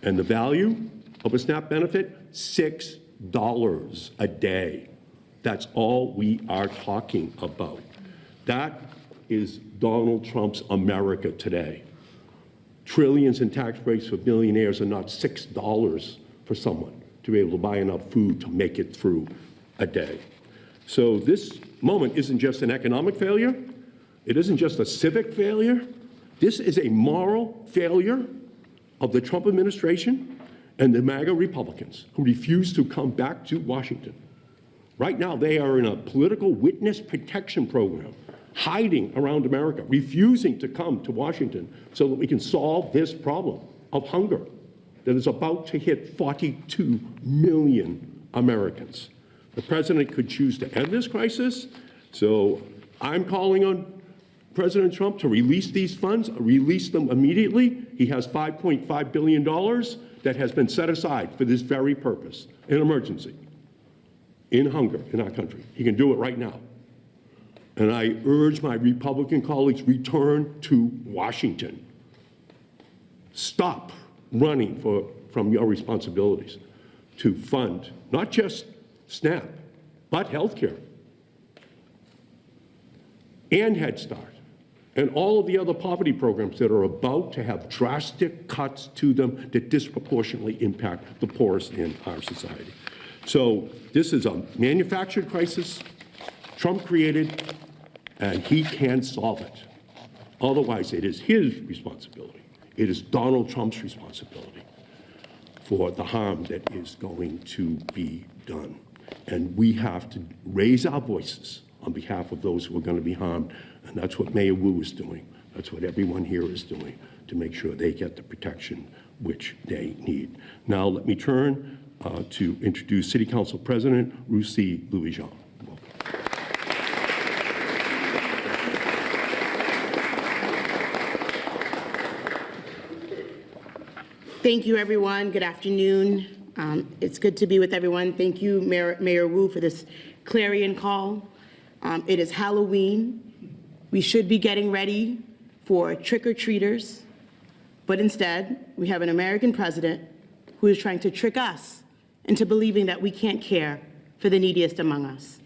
[SPEAKER 12] And the value of a SNAP benefit, $6 a day. That's all we are talking about. That is Donald Trump's America today. Trillions in tax breaks for billionaires are not $6 for someone to be able to buy enough food to make it through a day. So this moment isn't just an economic failure. It isn't just a civic failure. This is a moral failure of the Trump administration and the MAGA Republicans who refuse to come back to Washington. Right now, they are in a political witness protection program, hiding around America, refusing to come to Washington so that we can solve this problem of hunger that is about to hit 42 million Americans. The president could choose to end this crisis, so I'm calling on President Trump to release these funds, release them immediately. He has $5.5 billion that has been set aside for this very purpose, an emergency, in hunger in our country. He can do it right now. And I urge my Republican colleagues, return to Washington. Stop running from your responsibilities to fund not just SNAP, but health care and Head Start and all of the other poverty programs that are about to have drastic cuts to them that disproportionately impact the poorest in our society. So this is a manufactured crisis Trump created, and he can solve it. Otherwise, it is his responsibility. It is Donald Trump's responsibility for the harm that is going to be done. And we have to raise our voices on behalf of those who are going to be harmed. And that's what Mayor Wu is doing. That's what everyone here is doing to make sure they get the protection which they need. Now, let me turn to introduce City Council President Rusi Louis-Jean.
[SPEAKER 4] Thank you, everyone. Good afternoon. It's good to be with everyone. Thank you, Mayor Wu, for this clarion call. It is Halloween. We should be getting ready for trick-or-treaters, but instead, we have an American president who is trying to trick us into believing that we can't care for the neediest among us.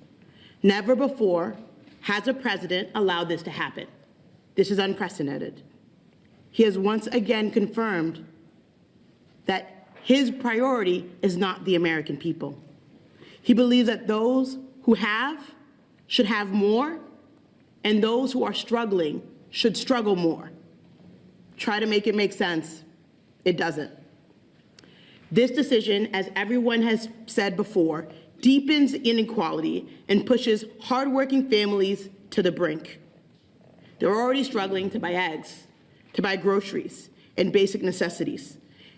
[SPEAKER 4] Never before has a president allowed this to happen. This is unprecedented. He has once again confirmed that his priority is not the American people. He believes that those who have should have more, and those who are struggling should struggle more. Try to make it make sense. It doesn't. This decision, as everyone has said before, deepens inequality and pushes hardworking families to the brink. They're already struggling to buy eggs, to buy groceries, and basic necessities.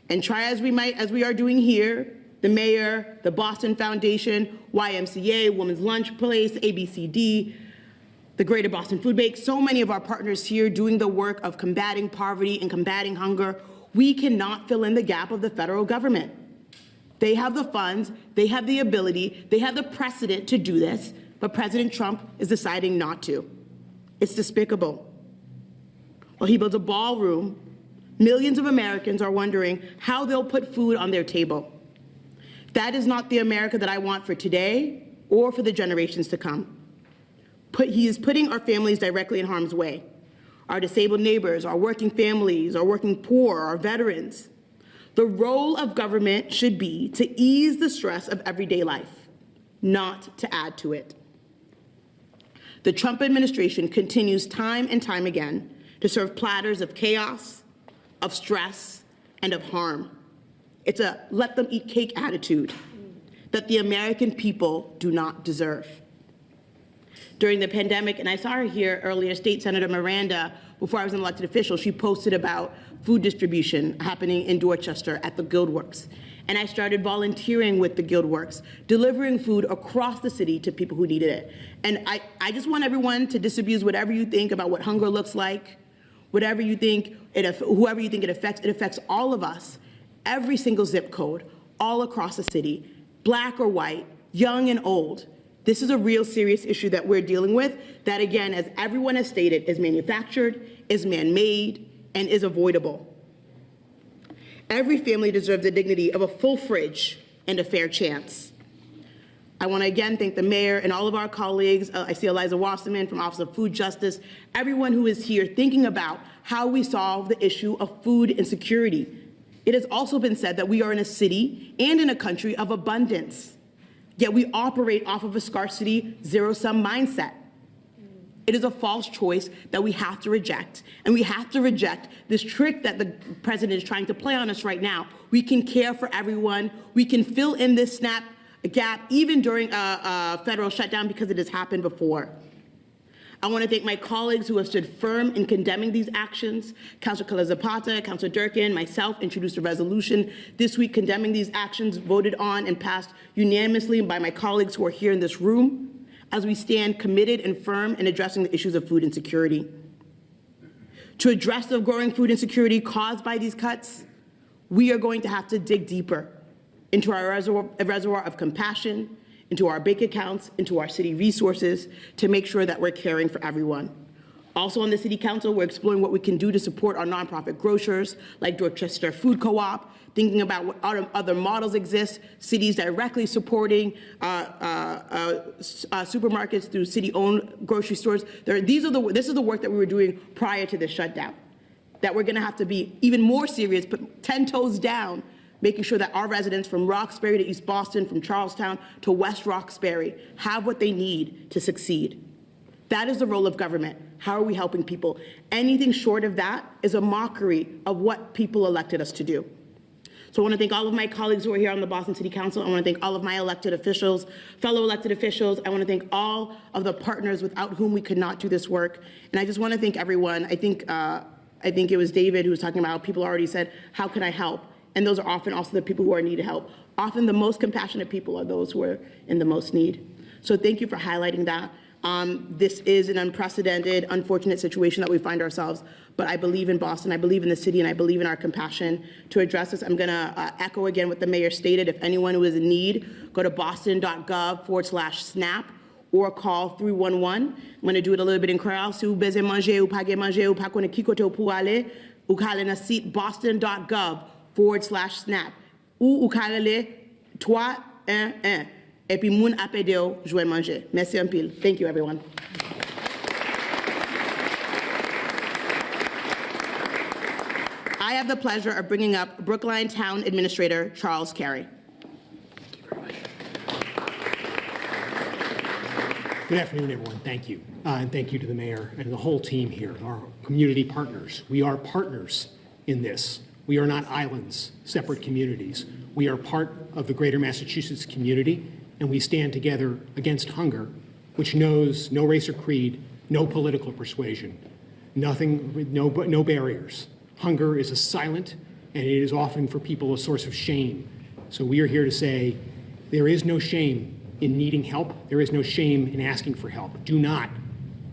[SPEAKER 4] And try as we might, as we are doing here, the mayor, the Boston Foundation, YMCA, Women's Lunch Place, ABCD, the Greater Boston Food Bank, so many of our partners here doing the work of combating poverty and combating hunger, we cannot fill in the gap of the federal government. They have the funds, they have the ability, they have the precedent to do this, but President Trump is deciding not to. It's despicable. While he builds a ballroom, millions of Americans are wondering how they'll put food on their table. That is not the America that I want for today or for the generations to come. He is putting our families directly in harm's way. Our disabled neighbors, our working families, our working poor, our veterans. The role of government should be to ease the stress of everyday life, not to add to it. The Trump administration continues time and time again to serve platters of chaos, of stress, and of harm. It's a let them eat cake attitude that the American people do not deserve. During the pandemic, and I saw her here earlier, State Senator Miranda, before I was an elected official, she posted about food distribution happening in Dorchester at the Guildworks. And I started volunteering with the Guildworks, delivering food across the city to people who needed it. And I just want everyone to disabuse whatever you think about what hunger looks like, whoever you think it affects all of us, every single zip code, all across the city, black or white, young and old. This is a real serious issue that we're dealing with that, again, as everyone has stated, is manufactured, is man-made, and is avoidable. Every family deserves the dignity of a full fridge and a fair chance. I want to again thank the mayor and all of our colleagues. I see Eliza Wasserman from Office of Food Justice, everyone who is here thinking about how we solve the issue of food insecurity. It has also been said that we are in a city and in a country of abundance, yet we operate off of a scarcity, zero-sum mindset. It is a false choice that we have to reject, and we have to reject this trick that the president is trying to play on us right now. We can care for everyone. We can fill in this SNAP gap even during a federal shutdown because it has happened before. I want to thank my colleagues who have stood firm in condemning these actions. Councilor Kala Zapata, Councilor Durkin, myself introduced a resolution this week condemning these actions, voted on and passed unanimously by my colleagues who are here in this room, as we stand committed and firm in addressing the issues of food insecurity. To address the growing food insecurity caused by these cuts, we are going to have to dig deeper into our reservoir of compassion, into our bank accounts, into our city resources to make sure that we're caring for everyone. Also on the City Council, we're exploring what we can do to support our nonprofit grocers like Dorchester Food Co-op, thinking about what other models exist, cities directly supporting supermarkets through city-owned grocery stores. This is the work that we were doing prior to the shutdown, that we're gonna have to be even more serious, put 10 toes down, making sure that our residents from Roxbury to East Boston, from Charlestown to West Roxbury have what they need to succeed. That is the role of government. How are we helping people? Anything short of that is a mockery of what people elected us to do. So I want to thank all of my colleagues who are here on the Boston City Council. I want to thank all of my elected officials, fellow elected officials. I want to thank all of the partners without whom we could not do this work. And I just want to thank everyone. I think it was David who was talking about how people already said, how can I help? And those are often also the people who are in need of help. Often the most compassionate people are those who are in the most need. So thank you for highlighting that. This is an unprecedented, unfortunate situation that we find ourselves, but I believe in Boston, I believe in the city, and I believe in our compassion to address this. I'm gonna echo again what the mayor stated. If anyone who is in need, go to boston.gov/SNAP or call 311. I'm gonna do it a little bit in Creole. Si vous besoin manger ou pas manger ou pas connaître qui côté pour aller, ou aller na site boston.gov/SNAP ou aller 311. Et puis, moun apede ou jouer manger. Merci un pile. Thank you, everyone. I have the pleasure of bringing up Brookline Town Administrator Charles Carey.
[SPEAKER 13] Good afternoon, everyone. Thank you. And thank you to the mayor and the whole team here, our community partners. We are partners in this. We are not islands, separate communities. We are part of the greater Massachusetts community, and we stand together against hunger, which knows no race or creed, no political persuasion, no barriers. Hunger is a silent, and it is often for people a source of shame. So we are here to say there is no shame in needing help. There is no shame in asking for help. Do not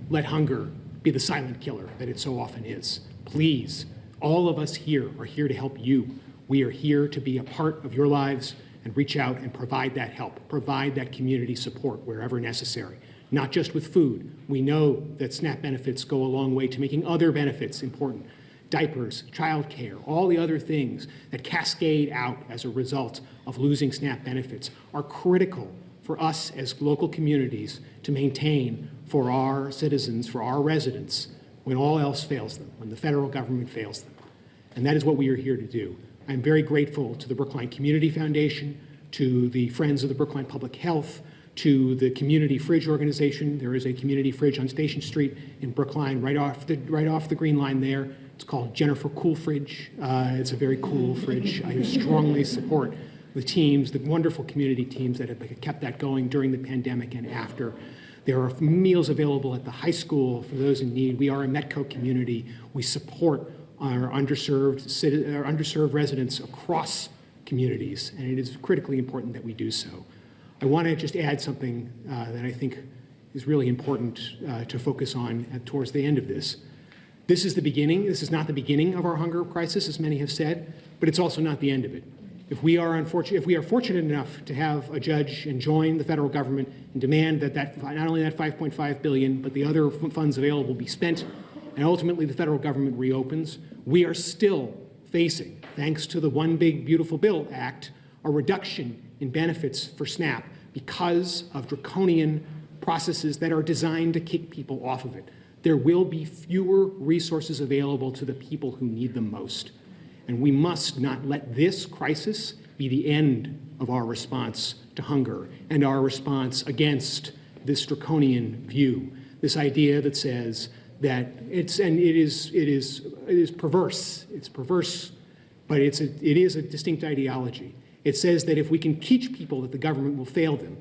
[SPEAKER 13] let hunger be the silent killer that it so often is. Please, all of us here are here to help you. We are here to be a part of your lives and reach out and provide that help, provide that community support wherever necessary, not just with food. We know that SNAP benefits go a long way to making other benefits important. Diapers, childcare, all the other things that cascade out as a result of losing SNAP benefits are critical for us as local communities to maintain for our citizens, for our residents, when all else fails them, when the federal government fails them. And that is what we are here to do. I'm very grateful to the Brookline Community Foundation, to the Friends of the Brookline Public Health, to the Community Fridge Organization. There is a community fridge on Station Street in Brookline, right off the Green Line there. It's called Jennifer Cool Fridge. It's a very cool fridge. I strongly support the teams, the wonderful community teams that have kept that going during the pandemic and after. There are meals available at the high school for those in need. We are a Metco community. We support our underserved residents across communities, and it is critically important that we do so. I want to just add something that I think is really important to focus on towards the end of this. This is the beginning. This is not the beginning of our hunger crisis, as many have said, but it's also not the end of it. If we are fortunate enough to have a judge enjoin the federal government and demand that not only that $5.5 billion, but the other funds available be spent, and ultimately the federal government reopens, we are still facing, thanks to the One Big Beautiful Bill Act, a reduction in benefits for SNAP because of draconian processes that are designed to kick people off of it. There will be fewer resources available to the people who need them most. And we must not let this crisis be the end of our response to hunger and our response against this draconian view, this idea that says that it is perverse. It's perverse, but it is a distinct ideology. It says that if we can teach people that the government will fail them,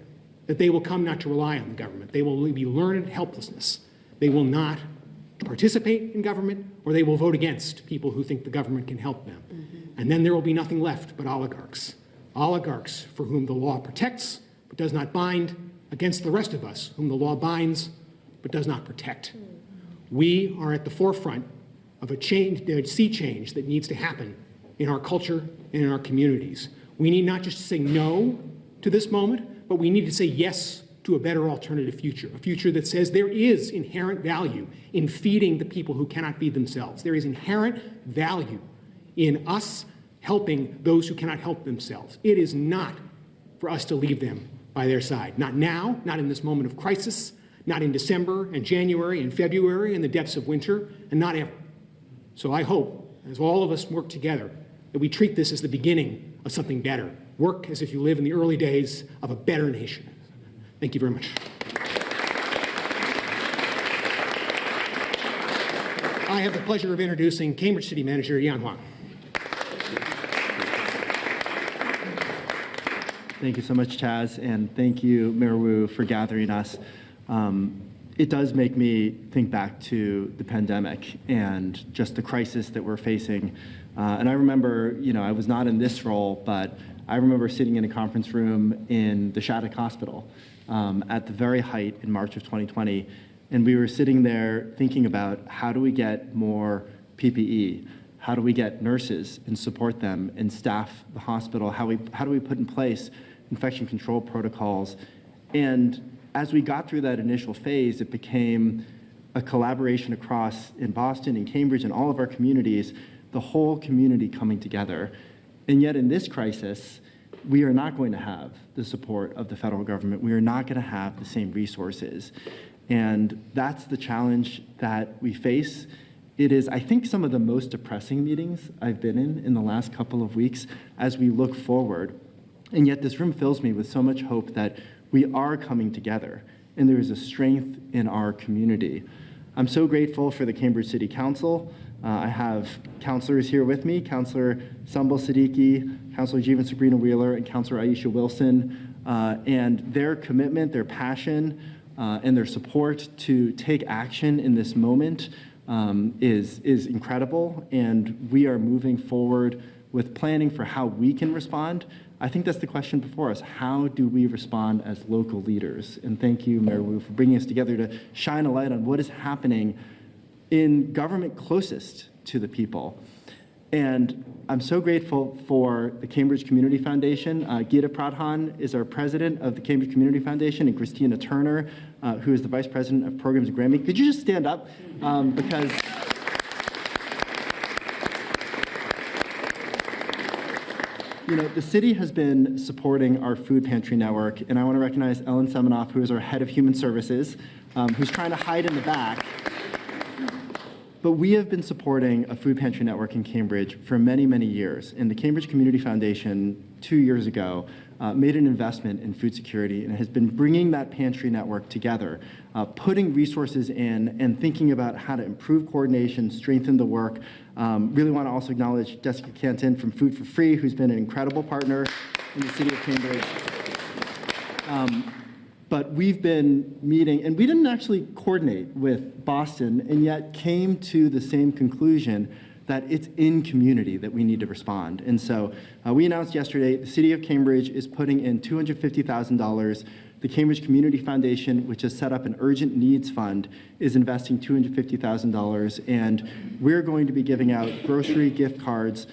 [SPEAKER 13] that they will come not to rely on the government. They will be learned helplessness. They will not participate in government, or they will vote against people who think the government can help them. And then there will be nothing left but oligarchs. Oligarchs for whom the law protects but does not bind, against the rest of us whom the law binds but does not protect. We are at the forefront of a sea change that needs to happen in our culture and in our communities. We need not just to say no to this moment, but we need to say yes to a better alternative future, a future that says there is inherent value in feeding the people who cannot feed themselves. There is inherent value in us helping those who cannot help themselves. It is not for us to leave them by their side. Not now, not in this moment of crisis, not in December and January and February in the depths of winter, and not ever. So I hope, as all of us work together, that we treat this as the beginning of something better. Work as if you live in the early days of a better nation. Thank you very much. I have the pleasure of introducing Cambridge City Manager Yan Huang.
[SPEAKER 14] Thank you so much, Chaz, and thank you, Mayor Wu, for gathering us. It does make me think back to the pandemic and just the crisis that we're facing. And I remember, I was not in this role, but I remember sitting in a conference room in the Shattuck Hospital at the very height in March of 2020. And we were sitting there thinking about how do we get more PPE? How do we get nurses and support them and staff the hospital? How do we put in place infection control protocols? And as we got through that initial phase, it became a collaboration across in Boston and Cambridge and all of our communities, the whole community coming together. And yet in this crisis, we are not going to have the support of the federal government. We are not going to have the same resources. And that's the challenge that we face. It is, I think, some of the most depressing meetings I've been in the last couple of weeks as we look forward. And yet this room fills me with so much hope that we are coming together and there is a strength in our community. I'm so grateful for the Cambridge City Council. I have counselors here with me, Councilor Sumbul Siddiqui, Councilor Jeevan Sabrina Wheeler, and Councilor Aisha Wilson, and their commitment, their passion, and their support to take action in this moment is incredible, and we are moving forward with planning for how we can respond. I think that's the question before us. How do we respond as local leaders? And thank you, Mayor Wu, for bringing us together to shine a light on what is happening in government closest to the people. And I'm so grateful for the Cambridge Community Foundation. Gita Pradhan is our president of the Cambridge Community Foundation, and Christina Turner, who is the vice president of programs at Grammy. Could you just stand up? Because the city has been supporting our food pantry network, and I want to recognize Ellen Semenoff, who is our head of human services, who's trying to hide in the back. But we have been supporting a food pantry network in Cambridge for many, many years. And the Cambridge Community Foundation, 2 years ago, made an investment in food security and has been bringing that pantry network together, putting resources in and thinking about how to improve coordination, strengthen the work. Really want to also acknowledge Jessica Canton from Food for Free, who's been an incredible partner in the city of Cambridge. But we've been meeting, and we didn't actually coordinate with Boston, and yet came to the same conclusion that it's in community that we need to respond. And so we announced yesterday the City of Cambridge is putting in $250,000. The Cambridge Community Foundation, which has set up an urgent needs fund, is investing $250,000, and we're going to be giving out grocery gift cards.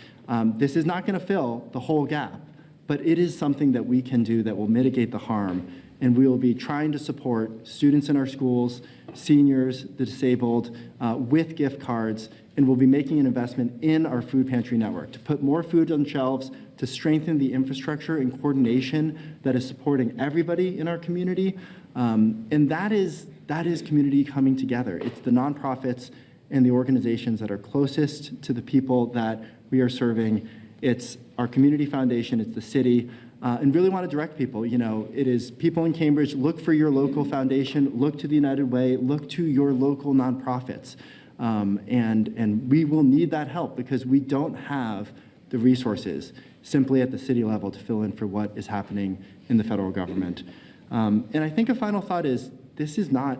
[SPEAKER 14] This is not going to fill the whole gap, but it is something that we can do that will mitigate the harm. And we will be trying to support students in our schools, seniors, the disabled, with gift cards, and we'll be making an investment in our food pantry network to put more food on shelves, to strengthen the infrastructure and coordination that is supporting everybody in our community. And that is community coming together. It's the nonprofits and the organizations that are closest to the people that we are serving. It's our community foundation, it's the city, and really want to direct people. You know, it is people in Cambridge, look for your local foundation, look to the United Way, look to your local nonprofits. And we will need that help because we don't have the resources simply at the city level to fill in for what is happening in the federal government. And I think a final thought is, this is not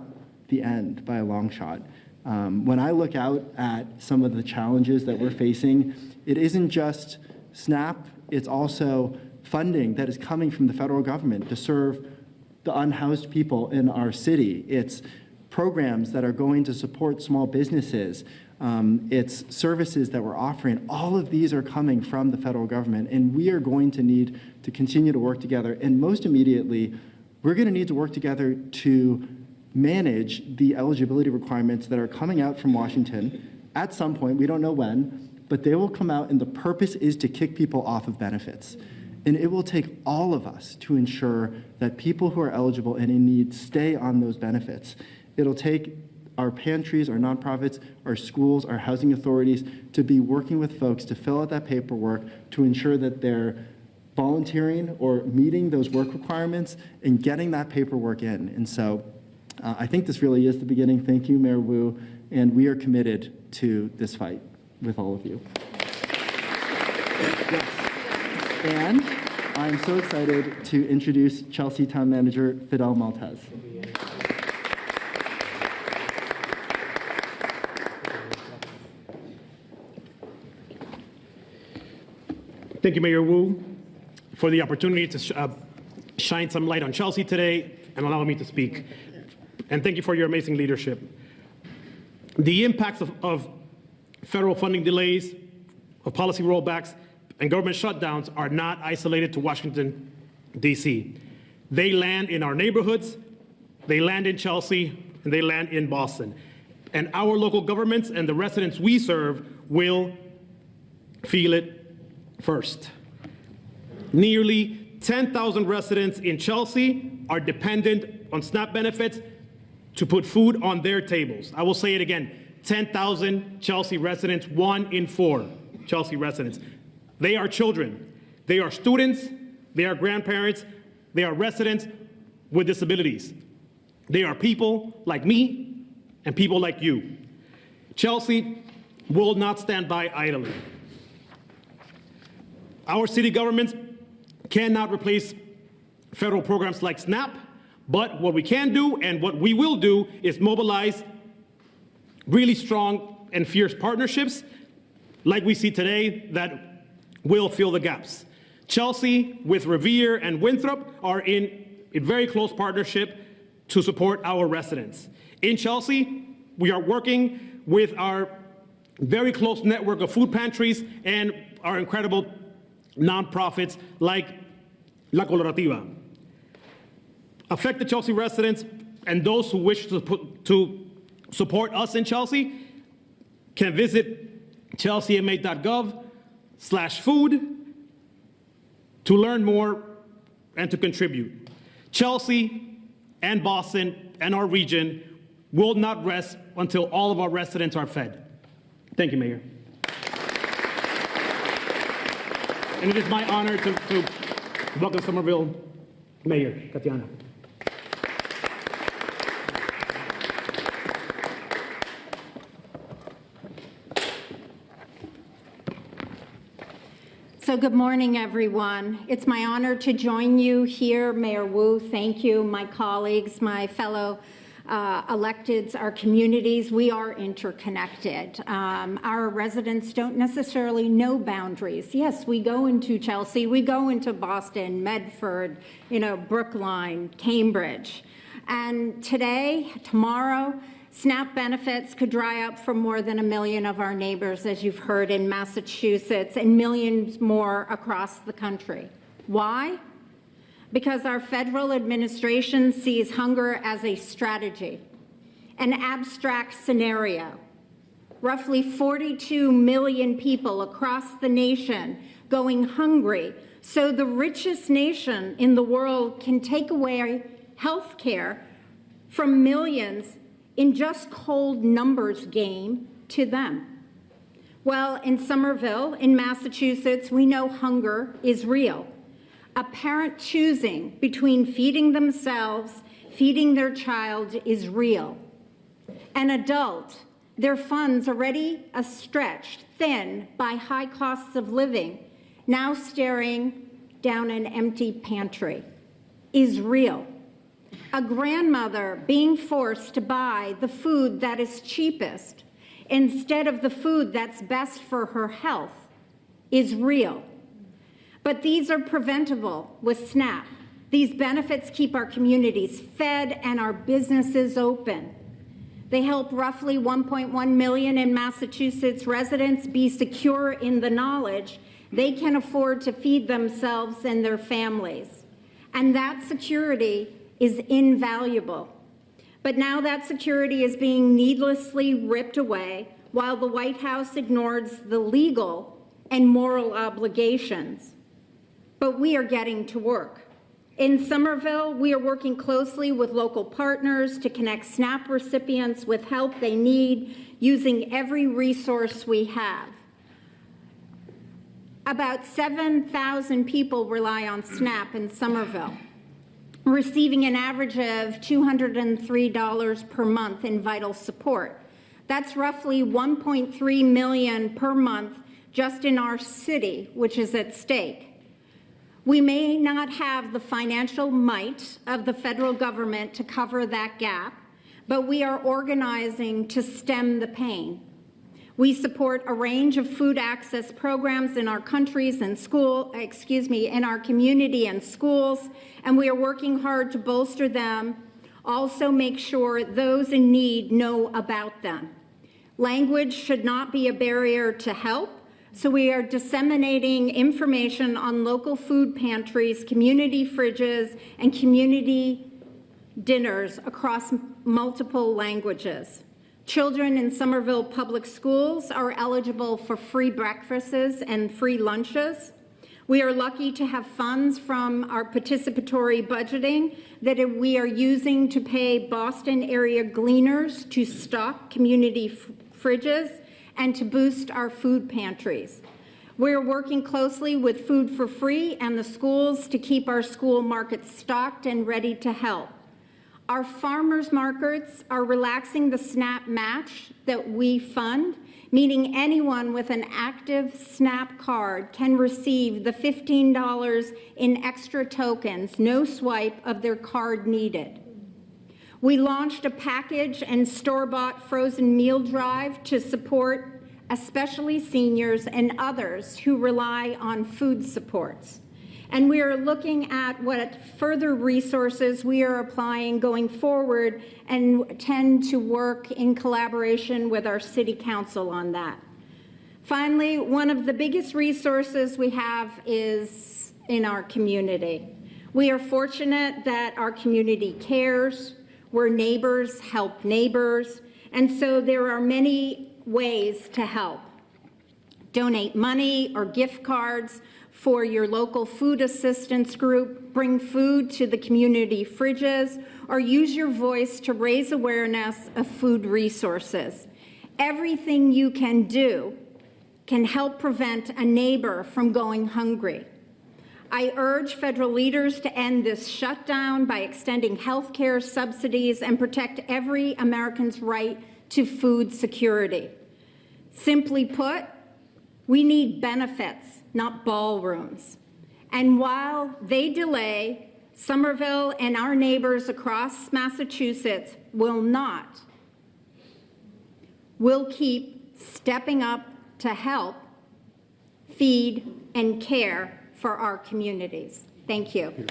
[SPEAKER 14] the end by a long shot. When I look out at some of the challenges that we're facing, it isn't just SNAP, it's also funding that is coming from the federal government to serve the unhoused people in our city. It's programs that are going to support small businesses. It's services that we're offering. All of these are coming from the federal government, and we are going to need to continue to work together. And most immediately, we're going to need to work together to manage the eligibility requirements that are coming out from Washington at some point. We don't know when, but they will come out, and the purpose is to kick people off of benefits. And it will take all of us to ensure that people who are eligible and in need stay on those benefits. It'll take our pantries, our nonprofits, our schools, our housing authorities to be working with folks to fill out that paperwork to ensure that they're volunteering or meeting those work requirements and getting that paperwork in. And so I think this really is the beginning. Thank you, Mayor Wu, and we are committed to this fight with all of you. Yes. And I'm so excited to introduce Chelsea Town Manager Fidel Maltez.
[SPEAKER 15] Thank you, Mayor Wu, for the opportunity to shine some light on Chelsea today and allow me to speak. And thank you for your amazing leadership. The impacts of federal funding delays, of policy rollbacks, and government shutdowns are not isolated to Washington, D.C. They land in our neighborhoods, they land in Chelsea, and they land in Boston. And our local governments and the residents we serve will feel it first. Nearly 10,000 residents in Chelsea are dependent on SNAP benefits to put food on their tables. I will say it again, 10,000 Chelsea residents, 1 in 4 Chelsea residents. They are children, they are students, they are grandparents, they are residents with disabilities. They are people like me and people like you. Chelsea will not stand by idly. Our city governments cannot replace federal programs like SNAP, but what we can do and what we will do is mobilize really strong and fierce partnerships like we see today that will fill the gaps. Chelsea with Revere and Winthrop are in a very close partnership to support our residents. In Chelsea, we are working with our very close network of food pantries and our incredible nonprofits like La Colorativa. Affected Chelsea residents and those who wish to support us in Chelsea can visit chelseama.gov/food to learn more and to contribute. Chelsea and Boston and our region will not rest until all of our residents are fed. Thank you, Mayor. And it is my honor to welcome Somerville Mayor Tatiana.
[SPEAKER 16] So good morning, everyone. It's my honor to join you here. Mayor Wu, thank you. My colleagues, my fellow electeds, our communities, we are interconnected. Our residents don't necessarily know boundaries. Yes, we go into Chelsea, we go into Boston, Medford, Brookline, Cambridge. And today, tomorrow, SNAP benefits could dry up for more than 1 million of our neighbors, as you've heard, in Massachusetts, and millions more across the country. Why? Because our federal administration sees hunger as a strategy, an abstract scenario. Roughly 42 million people across the nation going hungry, so the richest nation in the world can take away health care from millions in just cold numbers game to them. Well, in Somerville, in Massachusetts, we know hunger is real. A parent choosing between feeding themselves, feeding their child is real. An adult, their funds already stretched thin by high costs of living, now staring down an empty pantry, is real. A grandmother being forced to buy the food that is cheapest instead of the food that's best for her health is real. But these are preventable with SNAP. These benefits keep our communities fed and our businesses open. They help roughly 1.1 million in Massachusetts residents be secure in the knowledge they can afford to feed themselves and their families. And that security is invaluable. But now that security is being needlessly ripped away while the White House ignores the legal and moral obligations. But we are getting to work. In Somerville, we are working closely with local partners to connect SNAP recipients with help they need using every resource we have. About 7,000 people rely on SNAP in Somerville, receiving an average of $203 per month in vital support. That's roughly 1.3 million per month just in our city, which is at stake. We may not have the financial might of the federal government to cover that gap, but we are organizing to stem the pain. We support a range of food access programs in our countries and in our community and schools, and we are working hard to bolster them, also make sure those in need know about them. Language should not be a barrier to help, so we are disseminating information on local food pantries, community fridges, and community dinners across multiple languages. Children in Somerville public schools are eligible for free breakfasts and free lunches. We are lucky to have funds from our participatory budgeting that we are using to pay Boston area gleaners to stock community fridges and to boost our food pantries. We're working closely with Food for Free and the schools to keep our school markets stocked and ready to help. Our farmers markets are relaxing the SNAP match that we fund, meaning anyone with an active SNAP card can receive the $15 in extra tokens, no swipe of their card needed. We launched a package and store-bought frozen meal drive to support especially seniors and others who rely on food supports. And we are looking at what further resources we are applying going forward and tend to work in collaboration with our city council on that. Finally, one of the biggest resources we have is in our community. We are fortunate that our community cares, where neighbors help neighbors, and so there are many ways to help. Donate money or gift cards for your local food assistance group, bring food to the community fridges, or use your voice to raise awareness of food resources. Everything you can do can help prevent a neighbor from going hungry. I urge federal leaders to end this shutdown by extending health care subsidies and protect every American's right to food security. Simply put, we need benefits, not ballrooms. And while they delay, Somerville and our neighbors across Massachusetts will not. We'll keep stepping up to help, feed, and care for our communities. Thank you.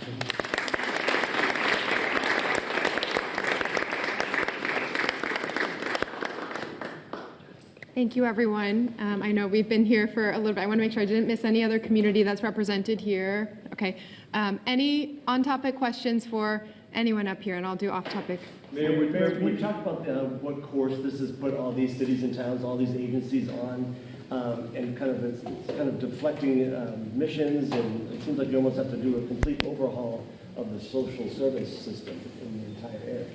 [SPEAKER 1] Thank you, everyone. I know we've been here for a little bit. I want to make sure I didn't miss any other community that's represented here. Okay. Any on-topic questions for anyone up here? And I'll do off-topic.
[SPEAKER 17] Mayor, can you talk about what course this has put all these cities and towns, all these agencies on, and it's kind of deflecting missions, and it seems like you almost have to do a complete overhaul of the social service system in the entire area.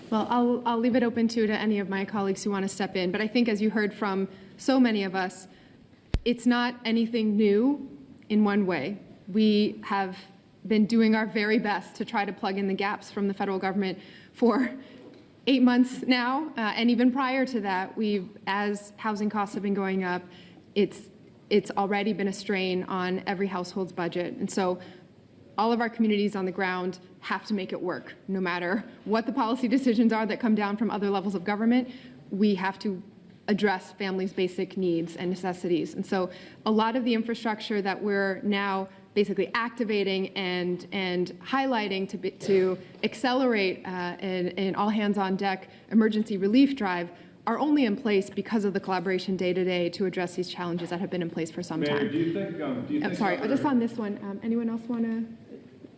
[SPEAKER 1] Well, I'll leave it open to any of my colleagues who want to step in. But I think, as you heard from so many of us, it's not anything new in one way. We have been doing our very best to try to plug in the gaps from the federal government for 8 months now. And even prior to that, as housing costs have been going up, it's already been a strain on every household's budget. And so all of our communities on the ground have to make it work. No matter what the policy decisions are that come down from other levels of government, we have to address families' basic needs and necessities. And so a lot of the infrastructure that we're now basically activating and highlighting to accelerate an all-hands-on-deck emergency relief drive are only in place because of the collaboration day-to-day to address these challenges that have been in place for some time.
[SPEAKER 17] Mayor, do you think
[SPEAKER 1] I'm sorry, just on this one, anyone else want to?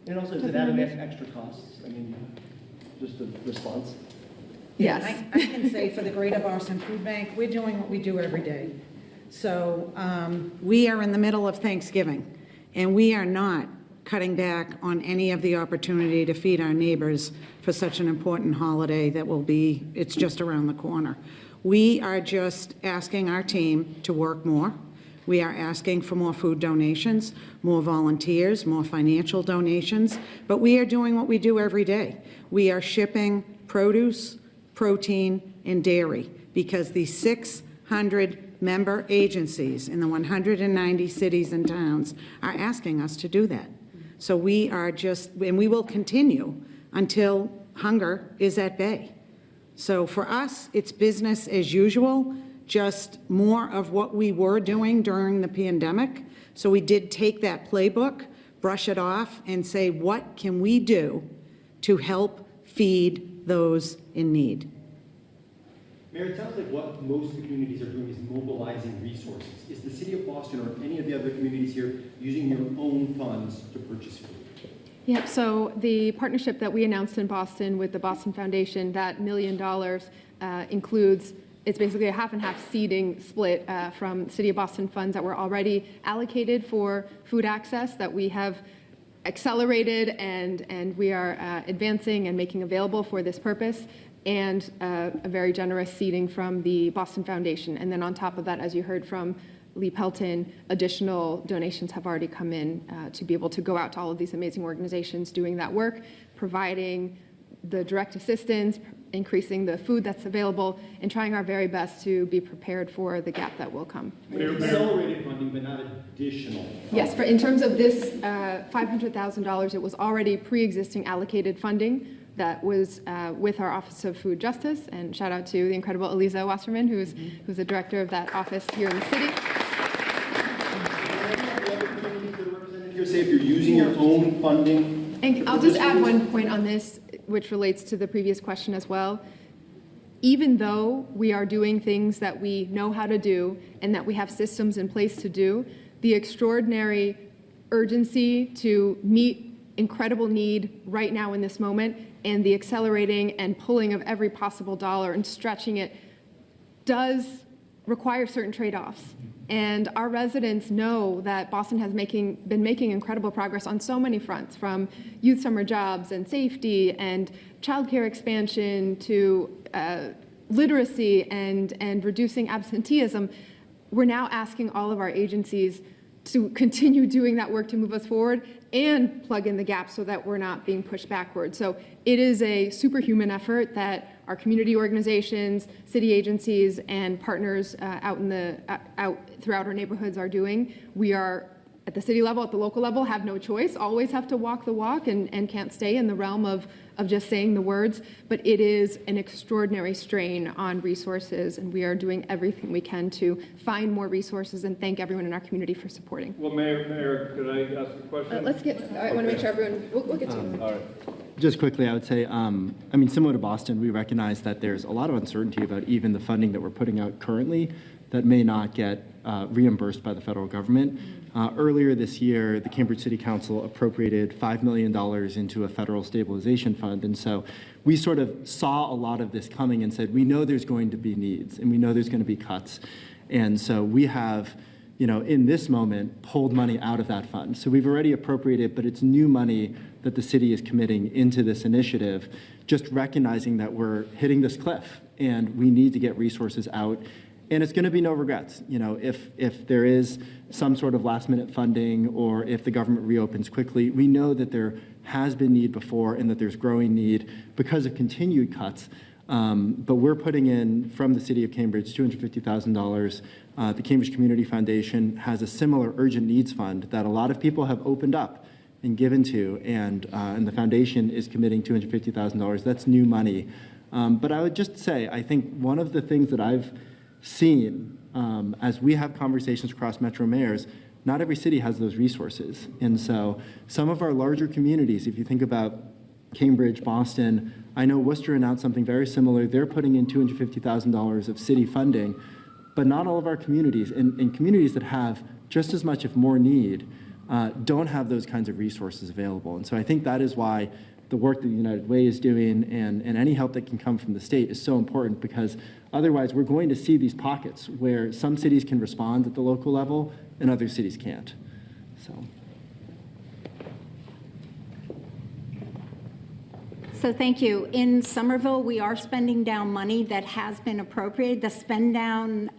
[SPEAKER 17] And also, is it adding extra costs? I mean, just a response?
[SPEAKER 1] Yes.
[SPEAKER 11] I can say for the Greater Boston Food Bank, we're doing what we do every day. So we are in the middle of Thanksgiving, and we are not cutting back on any of the opportunity to feed our neighbors for such an important holiday that will be, it's just around the corner. We are just asking our team to work more. We are asking for more food donations, more volunteers, more financial donations, but we are doing what we do every day. We are shipping produce, protein, and dairy because the 600 member agencies in the 190 cities and towns are asking us to do that. So we are just, and we will continue until hunger is at bay. So for us, it's business as usual, just more of what we were doing during the pandemic. So we did take that playbook, brush it off, and say, what can we do to help feed those in need?
[SPEAKER 18] Mayor, it sounds like what most communities are doing is mobilizing resources. Is the city of Boston or any of the other communities here using your own funds to purchase food?
[SPEAKER 1] Yeah, so the partnership that we announced in Boston with the Boston Foundation, that $1 million includes, it's basically a half and half seeding split from City of Boston funds that were already allocated for food access that we have accelerated and we are advancing and making available for this purpose, and a very generous seeding from the Boston Foundation. And then on top of that, as you heard from Lee Pelton, additional donations have already come in to be able to go out to all of these amazing organizations doing that work, providing the direct assistance, increasing the food that's available, and trying our very best to be prepared for the gap that will come.
[SPEAKER 18] Accelerated funding, but not additional funding.
[SPEAKER 1] Yes, in terms of this $500,000, it was already pre-existing allocated funding that was with our Office of Food Justice, and shout out to the incredible Eliza Wasserman, who's the director of that office here in the city.
[SPEAKER 18] Say if you're using your own funding.
[SPEAKER 1] And I'll just add one point on this, which relates to the previous question as well. Even though we are doing things that we know how to do and that we have systems in place to do, the extraordinary urgency to meet incredible need right now in this moment and the accelerating and pulling of every possible dollar and stretching it does require certain trade-offs. And our residents know that Boston has been making incredible progress on so many fronts, from youth summer jobs and safety and childcare expansion to literacy and reducing absenteeism. We're now asking all of our agencies to continue doing that work to move us forward and plug in the gaps so that we're not being pushed backward. So it is a superhuman effort that our community organizations, city agencies, and partners out throughout our neighborhoods are doing. We are at the city level, at the local level, have no choice, always have to walk the walk and can't stay in the realm of just saying the words, but it is an extraordinary strain on resources, and we are doing everything we can to find more resources and thank everyone in our community for supporting.
[SPEAKER 19] Well, Mayor, could I ask a question?
[SPEAKER 1] I want to make sure everyone, we'll get to you.
[SPEAKER 19] All right.
[SPEAKER 14] Just quickly, I would say, I mean, similar to Boston, we recognize that there's a lot of uncertainty about even the funding that we're putting out currently that may not get reimbursed by the federal government. Earlier this year, the Cambridge City Council appropriated $5 million into a federal stabilization fund. And so we sort of saw a lot of this coming and said, we know there's going to be needs and we know there's going to be cuts. And so we have, in this moment, pulled money out of that fund. So we've already appropriated, but it's new money that the city is committing into this initiative, just recognizing that we're hitting this cliff and we need to get resources out. And it's going to be no regrets. If there is some sort of last minute funding or if the government reopens quickly, we know that there has been need before and that there's growing need because of continued cuts. But we're putting in, from the City of Cambridge, $250,000. The Cambridge Community Foundation has a similar urgent needs fund that a lot of people have opened up and given to, and the foundation is committing $250,000. That's new money. But I would just say, I think one of the things that I've seen as we have conversations across Metro mayors, not every city has those resources. And so some of our larger communities, if you think about Cambridge, Boston, I know Worcester announced something very similar. They're putting in $250,000 of city funding, but not all of our communities, and communities that have just as much, if more need, don't have those kinds of resources available. And so I think that is why the work that the United Way is doing and any help that can come from the state is so important, because otherwise we're going to see these pockets where some cities can respond at the local level and other cities can't.
[SPEAKER 16] So thank you. In Somerville, we are spending down money that has been appropriated. The spend down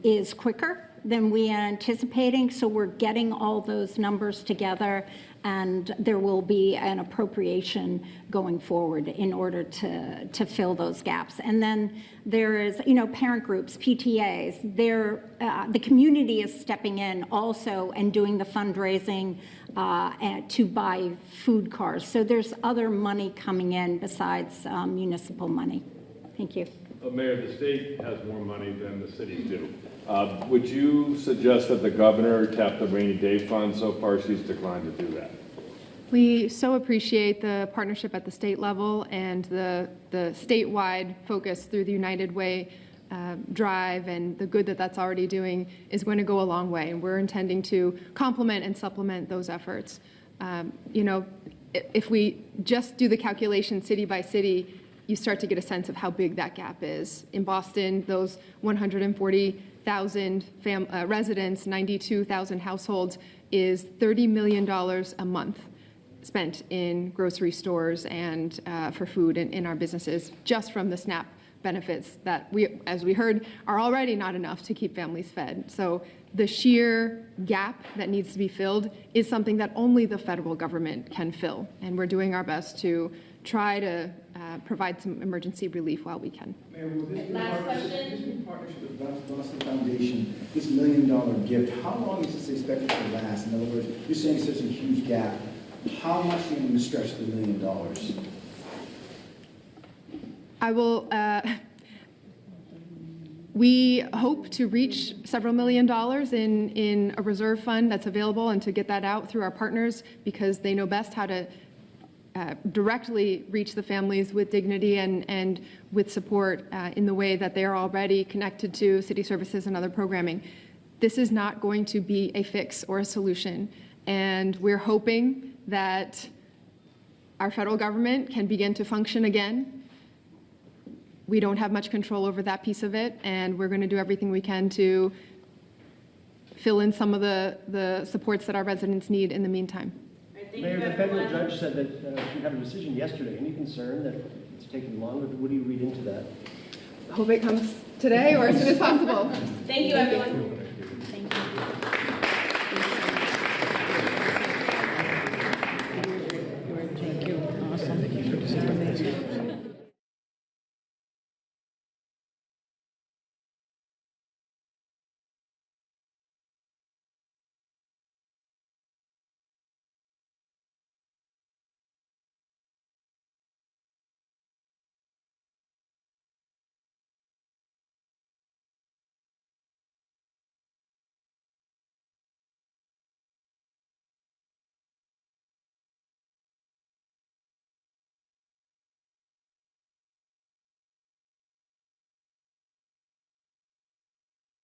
[SPEAKER 16] is quicker than we are anticipating, so we're getting all those numbers together, and there will be an appropriation going forward in order to fill those gaps. And then there is, parent groups, PTAs, the community is stepping in also and doing the fundraising to buy food cars. So there's other money coming in besides municipal money. Thank you.
[SPEAKER 19] Mayor, the state has more money than the cities do. Would you suggest that the governor tap the rainy day fund? So far, she's declined to do that.
[SPEAKER 1] We so appreciate the partnership at the state level and the statewide focus through the United Way drive, and the good that that's already doing is going to go a long way. And we're intending to complement and supplement those efforts. If we just do the calculation city by city, you start to get a sense of how big that gap is. In Boston, those 140,000 residents, 92,000 households, is $30 million a month spent in grocery stores and for food in our businesses, just from the SNAP benefits that as we heard, are already not enough to keep families fed. So the sheer gap that needs to be filled is something that only the federal government can fill. And we're doing our best to try to provide some emergency relief while we can.
[SPEAKER 20] Mayor, will this be in partnership with the Boston Foundation, this $1 million gift, how long is this expected to last? In other words, you're saying it's such a huge gap. How much are you going to stretch the $1 million?
[SPEAKER 1] I will, we hope to reach several $1 million in a reserve fund that's available, and to get that out through our partners, because they know best how to directly reach the families with dignity and with support in the way that they are already connected to city services and other programming. This is not going to be a fix or a solution, and we're hoping that our federal government can begin to function again. We don't have much control over that piece of it, and we're going to do everything we can to fill in some of the supports that our residents need in the meantime.
[SPEAKER 17] Mayor, the federal judge said that she had a decision yesterday. Any concern that it's taking longer? What do you read into that?
[SPEAKER 1] Hope it comes today or as soon as possible.
[SPEAKER 2] Thank you, everyone.